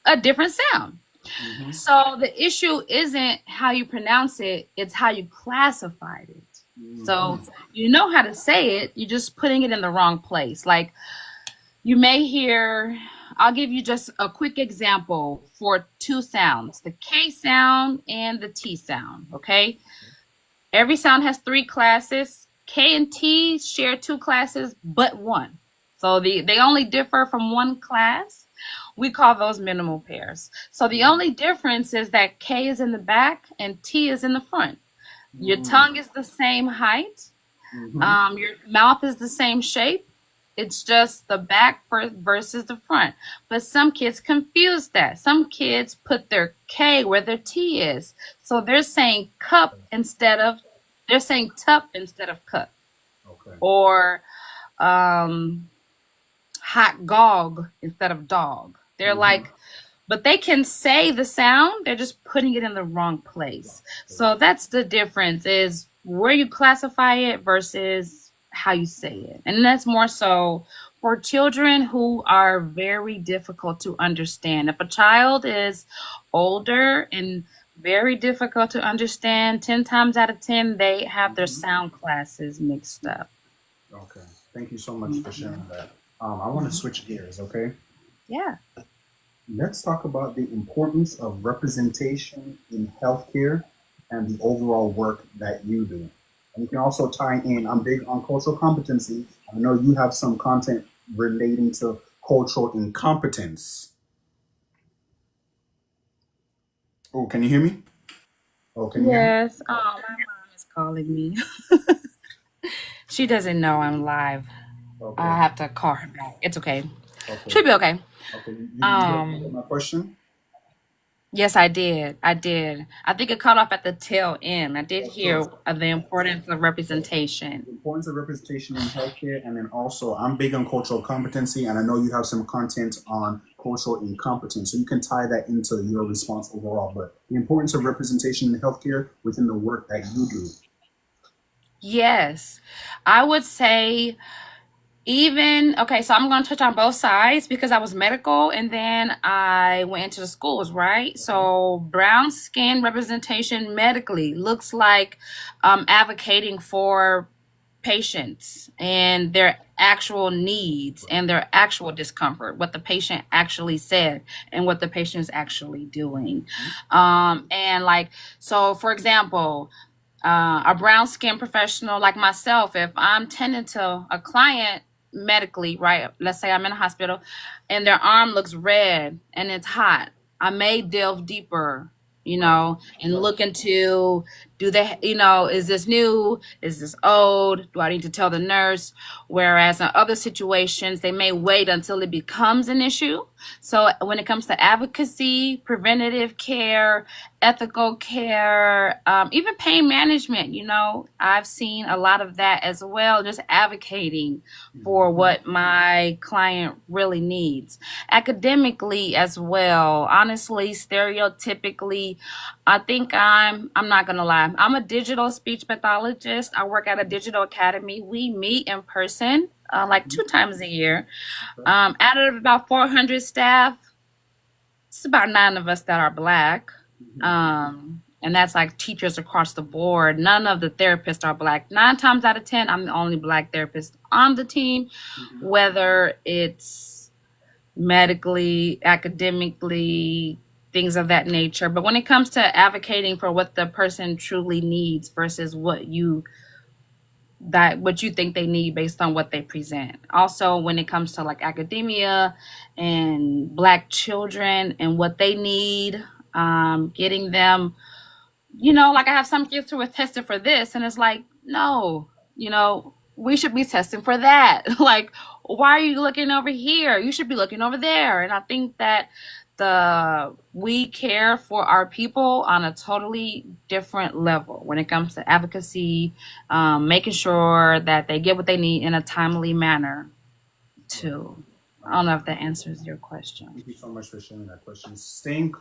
a different sound. Mm-hmm. So the issue isn't how you pronounce it, it's how you classified it. Mm-hmm. So you know how to say it, you're just putting it in the wrong place. Like you may hear, I'll give you just a quick example for two sounds, the K sound and the T sound. Okay. Every sound has three classes. K and T share two classes, but one. So they only differ from one class. We call those minimal pairs. So the only difference is that K is in the back and T is in the front. Your Mm-hmm. tongue is the same height. Mm-hmm. Your mouth is the same shape. It's just the back versus the front. But some kids confuse that. Some kids put their K where their T is. So they're saying they're saying tup instead of cup. Okay. Or um, hot gog instead of dog. They're Mm-hmm. like, but they can say the sound, they're just putting it in the wrong place. So that's the difference is where you classify it versus how you say it. And that's more so for children who are very difficult to understand. If a child is older and very difficult to understand. 10 times out of 10, they have their Hmm. sound classes mixed up. Okay. Thank you so much for Mhm. sharing that. I want to switch gears, okay? Yeah. Let's talk about the importance of representation in healthcare and the overall work that you do. And you can also tie in, I'm big on cultural competency. I know you have some content relating to cultural incompetence. Oh, can you hear me? Oh, can you hear me? Yes. Oh, my mom is calling me. She doesn't know I'm live. I Okay. have to call her back. It's okay. Okay. Should be okay. Okay. You get Um, my question? yes, I did. I did. I think it cut off at the tail end. I did Yeah, sure. hear of the importance of representation. The importance of representation in healthcare, and then also I'm big on cultural competency, and I know you have some content on cultural incompetence, so you can tie that into your response overall. But the importance of representation in healthcare within the work that you do. Yes. I would say even okay, so I'm going to touch on both sides because I was medical and then I went into the schools, right? Okay. So brown skin representation medically looks like advocating for patients and their actual needs Right. and their actual discomfort, what the patient actually said and what the patient is actually doing. Mhm. And like, so for example, a brown skin professional like myself, if I'm tending to a client medically, right? Let's say I'm in a hospital and their arm looks red and it's hot. I may delve deeper, Right. and Right. look into do they, is this new? Is this old? Do I need to tell the nurse? Whereas in other situations, they may wait until it becomes an issue. So when it comes to advocacy, preventative care, ethical care, even pain management. I've seen a lot of that as well, just advocating for Mhm. what my client really needs. Academically as well, honestly, stereotypically, I think I'm not gonna lie. I'm a digital speech pathologist. I work at a digital academy. We meet in person like Mhm. 2 times a year. Okay. Out of about 400 staff, it's about 9 of us that are black. Mhm. And that's like teachers across the board. None of the therapists are black. 9 times out of 10, I'm the only black therapist on the team, Mhm. whether it's medically, academically, things of that nature. But when it comes to advocating for what the person truly needs versus what you think they need based on what they present. Also, when it comes to like academia and black children and what they need, getting them, like I have some kids who are tested for this, and it's like, no, we should be testing for that. Like, why are you looking over here? You should be looking over there. And I think that we care for our people on a totally different level when it comes to advocacy, making sure that they get what they need in a timely manner Right. too. I Right. don't know if that answers your question. Thank you so much for sharing that question. Staying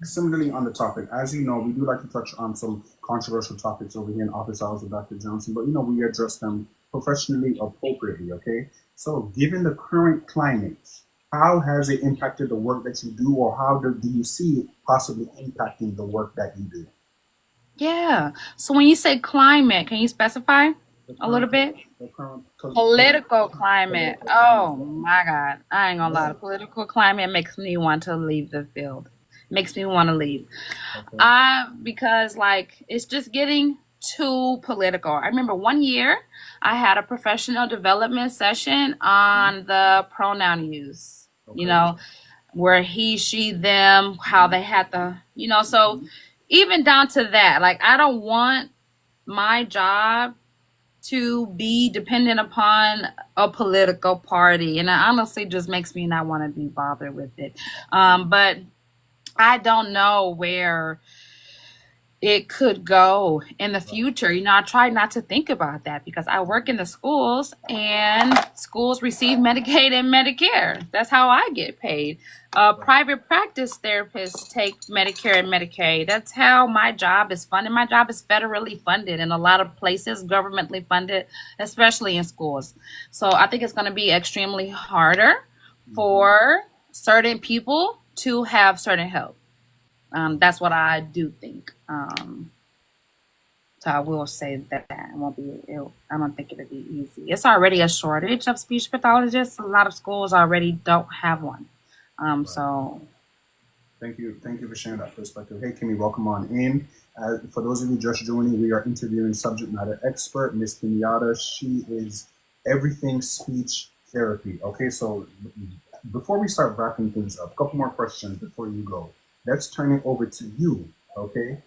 similarly on the topic, as you know, we do like to touch on some controversial topics over here in Office Hours with Dr. Johnson, but we address them professionally appropriately, okay? So, given the current climate, how has it impacted the work that you do, or how do you see it possibly impacting the work that you do? Yeah. So when you say climate, can you specify The a little current, bit? the current Political climate. political climate. Oh my God. I ain't gonna lie. The Yeah. political climate makes me want to leave the field. Makes me want to leave. Okay. Because like it's just getting too political. I remember one year I had a professional development session Mhm. on the pronoun use, Okay. where he, she, them, how Mhm. they had so Mhm. even down to that, like I don't want my job to be dependent upon a political party. And it honestly just makes me not want to be bothered with it. But I don't know where it could go in the Right. future. I try not to think about that because I work in the schools and schools receive Medicaid and Medicare. That's how I get paid. Right. Private practice therapists take Medicare and Medicaid. That's how my job is funded. My job is federally funded in a lot of places, governmentally funded, especially in schools. So I think it's going to be extremely harder Mhm. for certain people to have certain help. That's what I do think. So I will say that it won't be. I don't think it'll be easy. It's already a shortage of speech pathologists. A lot of schools already don't have one. Right. So Thank you for sharing that perspective. Hey, Kimmy, welcome on in. For those of you just joining, we are interviewing subject matter expert Miss Kenyatta. She is everything speech therapy. Okay, so before we start wrapping things up, a couple more questions before you go. Let's turn it over to you. Okay,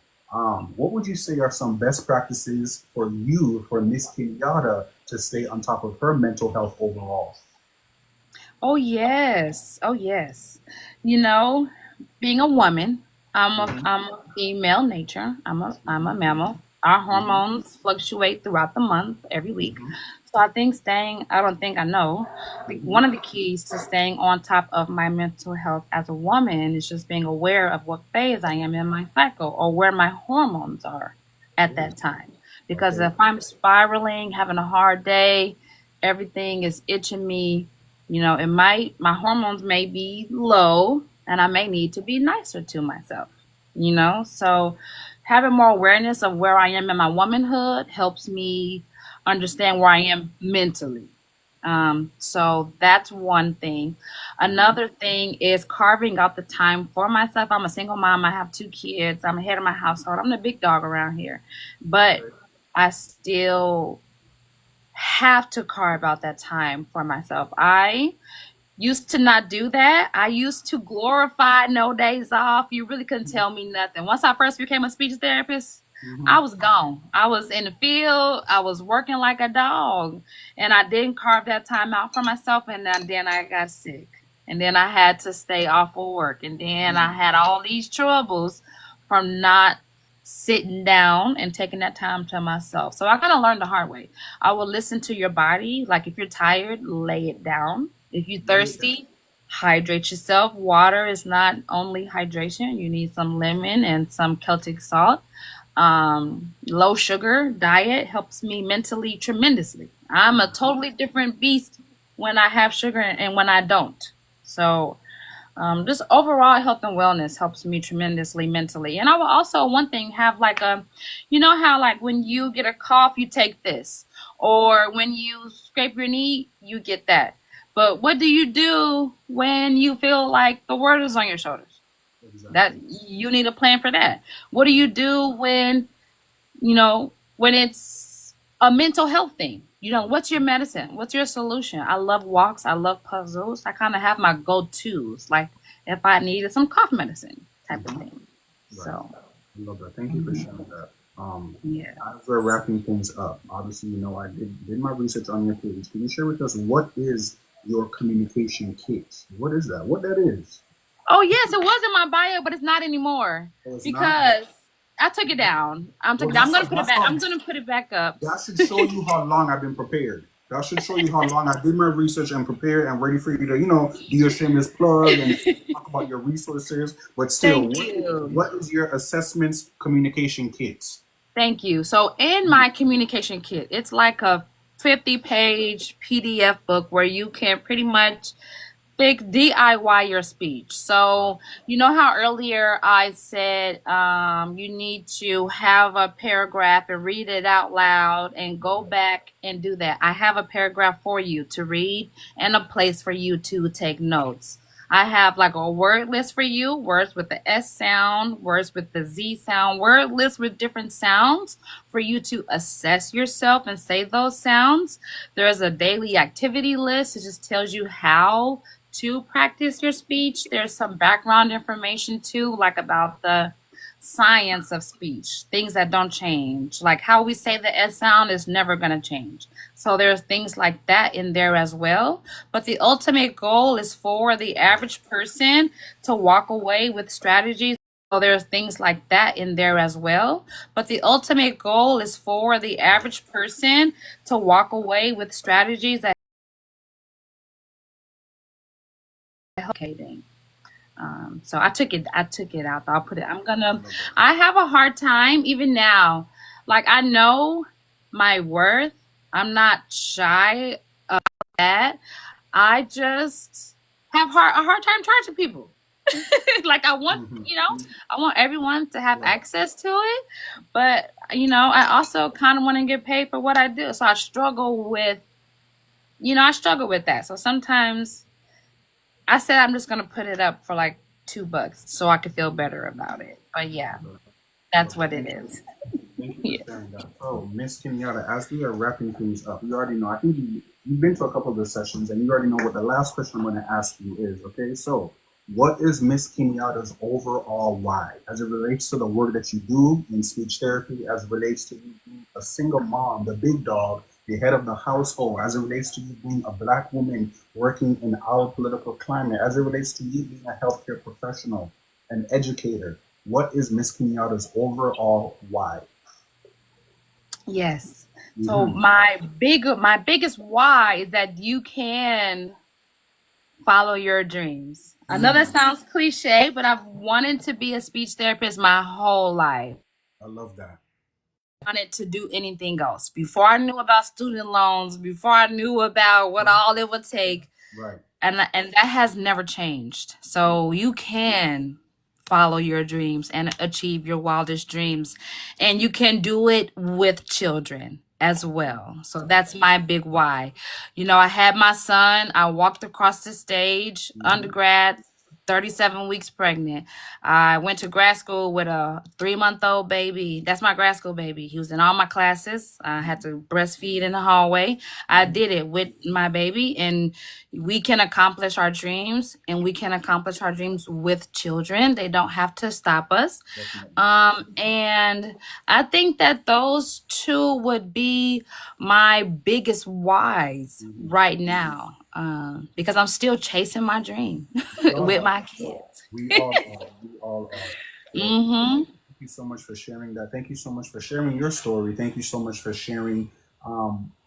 what would you say are some best practices for you for Miss Kenyatta to stay on top of her mental health overall? oh yes, oh yes. You know, being a woman, Mm-hmm. I'm a female nature. I'm a mammal. Our Mm-hmm. hormones fluctuate throughout the month, every week. Mm-hmm. So I think staying, I don't think I know, one of the keys to staying on top of my mental health as a woman is just being aware of what phase I am in my cycle or where my hormones are at Ooh, that time. Because okay. if I'm spiraling, having a hard day, everything is itching me, my hormones may be low and I may need to be nicer to myself, So having more awareness of where I am in my womanhood helps me understand where I am mentally. So that's one thing. Mm-hmm. Another thing is carving out the time for myself. I'm a single mom. I have two kids. I'm the head of my household. I'm the big dog around here. But Okay. I still have to carve out that time for myself. I used to not do that. I used to glorify no days off. You really couldn't tell me nothing. Once I first became a speech therapist, Mm-hmm. I was gone. I was in the field. I was working like a dog. And I didn't carve that time out for myself. And then I got sick. And then I had to stay off of work. And then I had all these troubles from not sitting down and taking that time to myself. So I kind of learned the hard way. I will listen to your body. Like if you're tired, lay it down. If you're Lay it down. thirsty, hydrate yourself. Water is not only hydration. You need some lemon and some Celtic salt. Low sugar diet helps me mentally tremendously. I'm a totally different beast when I have sugar and when I don't. So just overall health and wellness helps me tremendously mentally. And I will also, one thing, have like how like when you get a cough, you take this, or when you scrape your knee, you get that. But what do you do when you feel like the world is on your shoulders? That Exactly. you need a plan for that. What do you do when it's a mental health thing? What's your medicine? What's your solution? I love walks. I love puzzles. I kind of have my go tos, like if I needed some cough medicine type of Mm-hmm. thing. Right. So, I love that. Thank you for mhm, sharing that. Um, as yes. we're wrapping things up, obviously, I did my research on your page. Can you share with us what is your communication kit? What is that? What that is? Oh, yes, it was in my bio, but it's not anymore Oh, it's not. because I took it down. Well, I'm gonna put it back. I'm gonna put it back up. that should show you how long I've been prepared. That should show you how long I did my research and prepared and ready for you to, do your shameless plug and talk about your resources. But still, Thank you. what is your assessments communication kit? Thank you. So in my communication kit, it's like a 50-page PDF book where you can pretty much fix DIY your speech. So you know how earlier I said you need to have a paragraph and read it out loud and go back and do that. I have a paragraph for you to read and a place for you to take notes. I have like a word list for you, words with the S sound, words with the Z sound, word list with different sounds for you to assess yourself and say those sounds. There's a daily activity list. It just tells you how to practice your speech. There's some background information too, like about the science of speech, things that don't change. Like how we say the S sound is never going to change. So there's things like that in there as well. But the ultimate goal is for the average person to walk away with strategies. So there's things like that in there as well. But the ultimate goal is for the average person to walk away with strategies that help. So I took it out. I'll put it, I love that. I have a hard time even now. Like I know my worth. I'm not shy of that. I just have a hard time charging people. Like I want, Hmm. I want everyone to have Right. access to it, but I also kind of want to get paid for what I do. So I struggle with that. So sometimes I said I'm just gonna put it up for like $2 so I could feel better about it. But yeah, that's Okay, what it thank you. is. Thank you for Yeah. sharing that. So, Miss Kenyatta, as we are wrapping things up, you already know, I think you've been to a couple of the sessions and you already know what the last question I'm going to ask you is. Okay, so what is Miss Kenyatta's overall why as it relates to the work that you do in speech therapy, as it relates to you being a single mom, the big dog, the head of the household, as it relates to you being a black woman working in our political climate, as it relates to you being a healthcare professional, an educator? What is Miss Kenyatta's overall why? Yes. So Mm-hmm. my biggest why is that you can follow your dreams. I know that Mm, sounds cliche, but I've wanted to be a speech therapist my whole life. I love that. Wanted to do anything else. Before I knew about student loans, before I knew about what all it would take, Right. and that has never changed. So you can follow your dreams and achieve your wildest dreams, and you can do it with children as well. So that's my big why. I had my son, I walked across the stage, Mm-hmm. undergrad, 37 weeks pregnant. I went to grad school with a 3-month-old baby. That's my grad school baby. He was in all my classes. I had to breastfeed in the hallway. I Mm-hmm. did it with my baby, and we can accomplish our dreams, and we can accomplish our dreams with children. They don't have to stop us. Definitely. And I think that those two would be my biggest whys Mm-hmm. right now, because I'm still chasing my dream We all with are. my kids. We all are. We all are. So Hmm. thank you so much for sharing that. Thank you so much for sharing your story. Thank you so much for sharing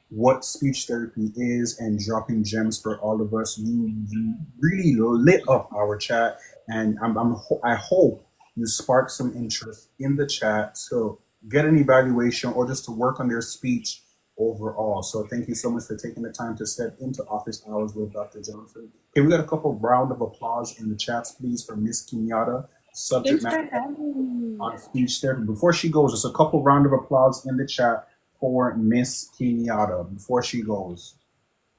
what speech therapy is and dropping gems for all of us. You really lit up our chat, and I hope you spark some interest in the chat to get an evaluation or just to work on their speech overall. So thank you so much for taking the time to step into office hours with Dr. Johnson. Okay, we got a couple round of applause in the chats, please, for Miss Kenyatta, subject Thanks matter for having me. on speech therapy. Before she goes, just a couple round of applause in the chat for Miss Kenyatta before she goes.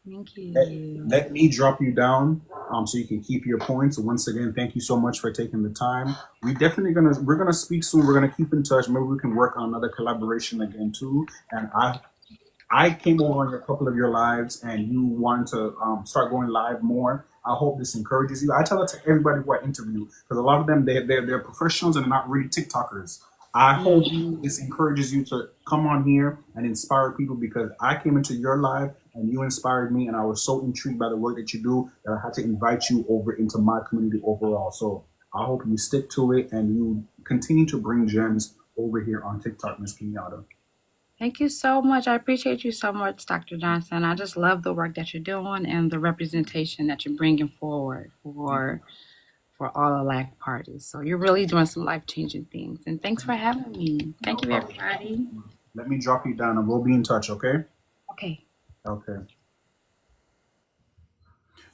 Thank Let, you. let me drop you down so you can keep your points. Once again, thank you so much for taking the time. We're gonna speak soon. We're gonna keep in touch. Maybe we can work on another collaboration again too. And I came on a couple of your lives and you want to start going live more. I hope this encourages you. I tell it to everybody who I interview because a lot of them they're professionals and they're not really TikTokers. I hope Mhm. this encourages you to come on here and inspire people because I came into your life and you inspired me and I was so intrigued by the work that you do that I had to invite you over into my community overall. So I hope you stick to it and you continue to bring gems over here on TikTok, Miss Kenyatta. Thank you so much. I appreciate you so much, Dr. Johnson. I just love the work that you're doing and the representation that you're bringing forward for all alike parties. So you're really doing some life changing things. And thanks for having me. No Thank you, problem. everybody. Let me drop you down and we'll be in touch, okay? Okay. Okay.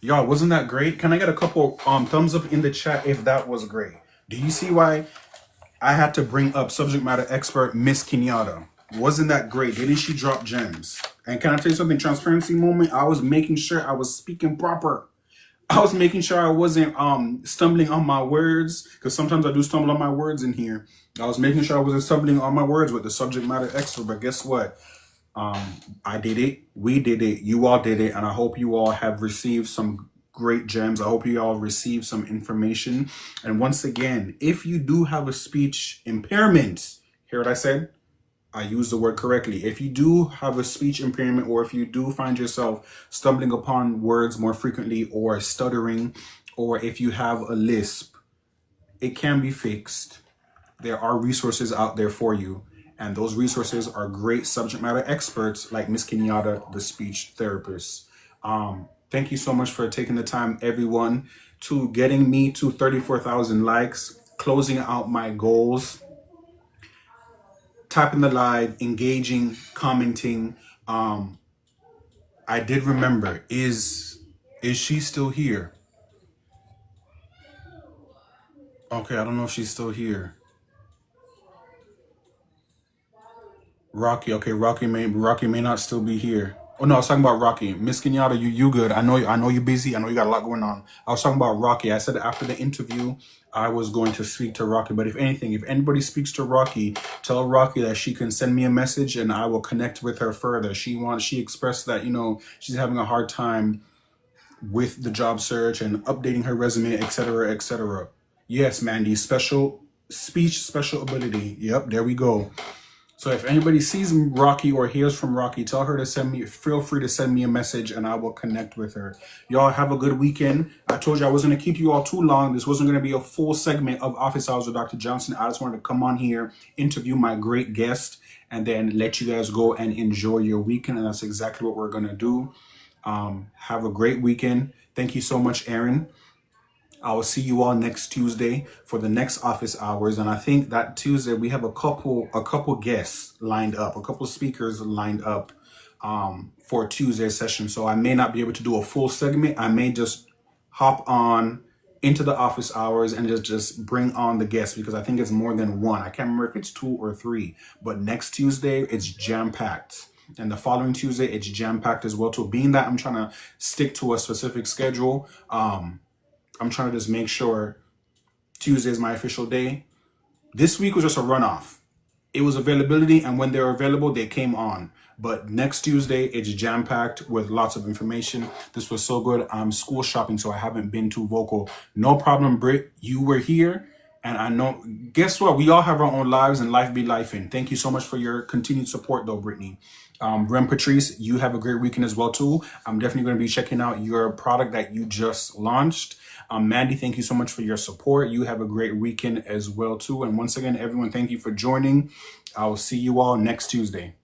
Y'all, wasn't that great? Can I get a couple thumbs up in the chat if that was great? Do you see why I had to bring up subject matter expert Miss Kenyatta? Wasn't that great? Didn't she drop gems? And can I tell you something? Transparency moment. I was making sure I was speaking proper. I was making sure I wasn't stumbling on my words because sometimes I do stumble on my words in here. I was making sure I wasn't stumbling on my words with the subject matter expert. But guess what? I did it. We did it. You all did it. And I hope you all have received some great gems. I hope you all received some information. And once again, if you do have a speech impairment, hear what I said? I used the word correctly. If you do have a speech impairment or if you do find yourself stumbling upon words more frequently or stuttering, or if you have a lisp, it can be fixed. There are resources out there for you. And those resources are great subject matter experts like Miss Kenyatta, the speech therapist. Thank you so much for taking the time, everyone, to getting me to 34,000 likes, closing out my goals, tapping the live, engaging, commenting. I did remember, is she still here? Okay, I don't know if she's still here. Rocky. Okay, Rocky may not still be here. Oh no, I was talking about Rocky. Miss Kenyatta, you good. I know you're busy. I know you got a lot going on. I was talking about Rocky. I said after the interview, I was going to speak to Rocky. But if anything, if anybody speaks to Rocky, tell Rocky that she can send me a message and I will connect with her further. She expressed that, she's having a hard time with the job search and updating her resume, etc., etc. Yes, Mandy, special ability. Yep, there we go. So if anybody sees Rocky or hears from Rocky, tell her to feel free to send me a message and I will connect with her. Y'all have a good weekend. I told you I wasn't going to keep you all too long. This wasn't going to be a full segment of Office Hours with Dr. Johnson. I just wanted to come on here, interview my great guest, and then let you guys go and enjoy your weekend. And that's exactly what we're going to do. Have a great weekend. Thank you so much, Aaron. I will see you all next Tuesday for the next office hours. And I think that Tuesday we have a couple guests lined up, a couple speakers lined up for Tuesday session. So I may not be able to do a full segment. I may just hop on into the office hours and just bring on the guests because I think it's more than one. I can't remember if it's 2 or 3, but next Tuesday it's jam-packed. And the following Tuesday, it's jam-packed as well too. Being that I'm trying to stick to a specific schedule, I'm trying to just make sure Tuesday is my official day. This week was just a runoff. It was availability, and when they were available, they came on. But next Tuesday, it's jam-packed with lots of information. This was so good. I'm school shopping, so I haven't been too vocal. No problem, Britt. You were here, and I know, guess what? We all have our own lives, and life be lifing. Thank you so much for your continued support, though, Brittany. Rem Patrice, you have a great weekend as well, too. I'm definitely going to be checking out your product that you just launched. Mandy, thank you so much for your support. You have a great weekend as well, too. And once again, everyone, thank you for joining. I will see you all next Tuesday.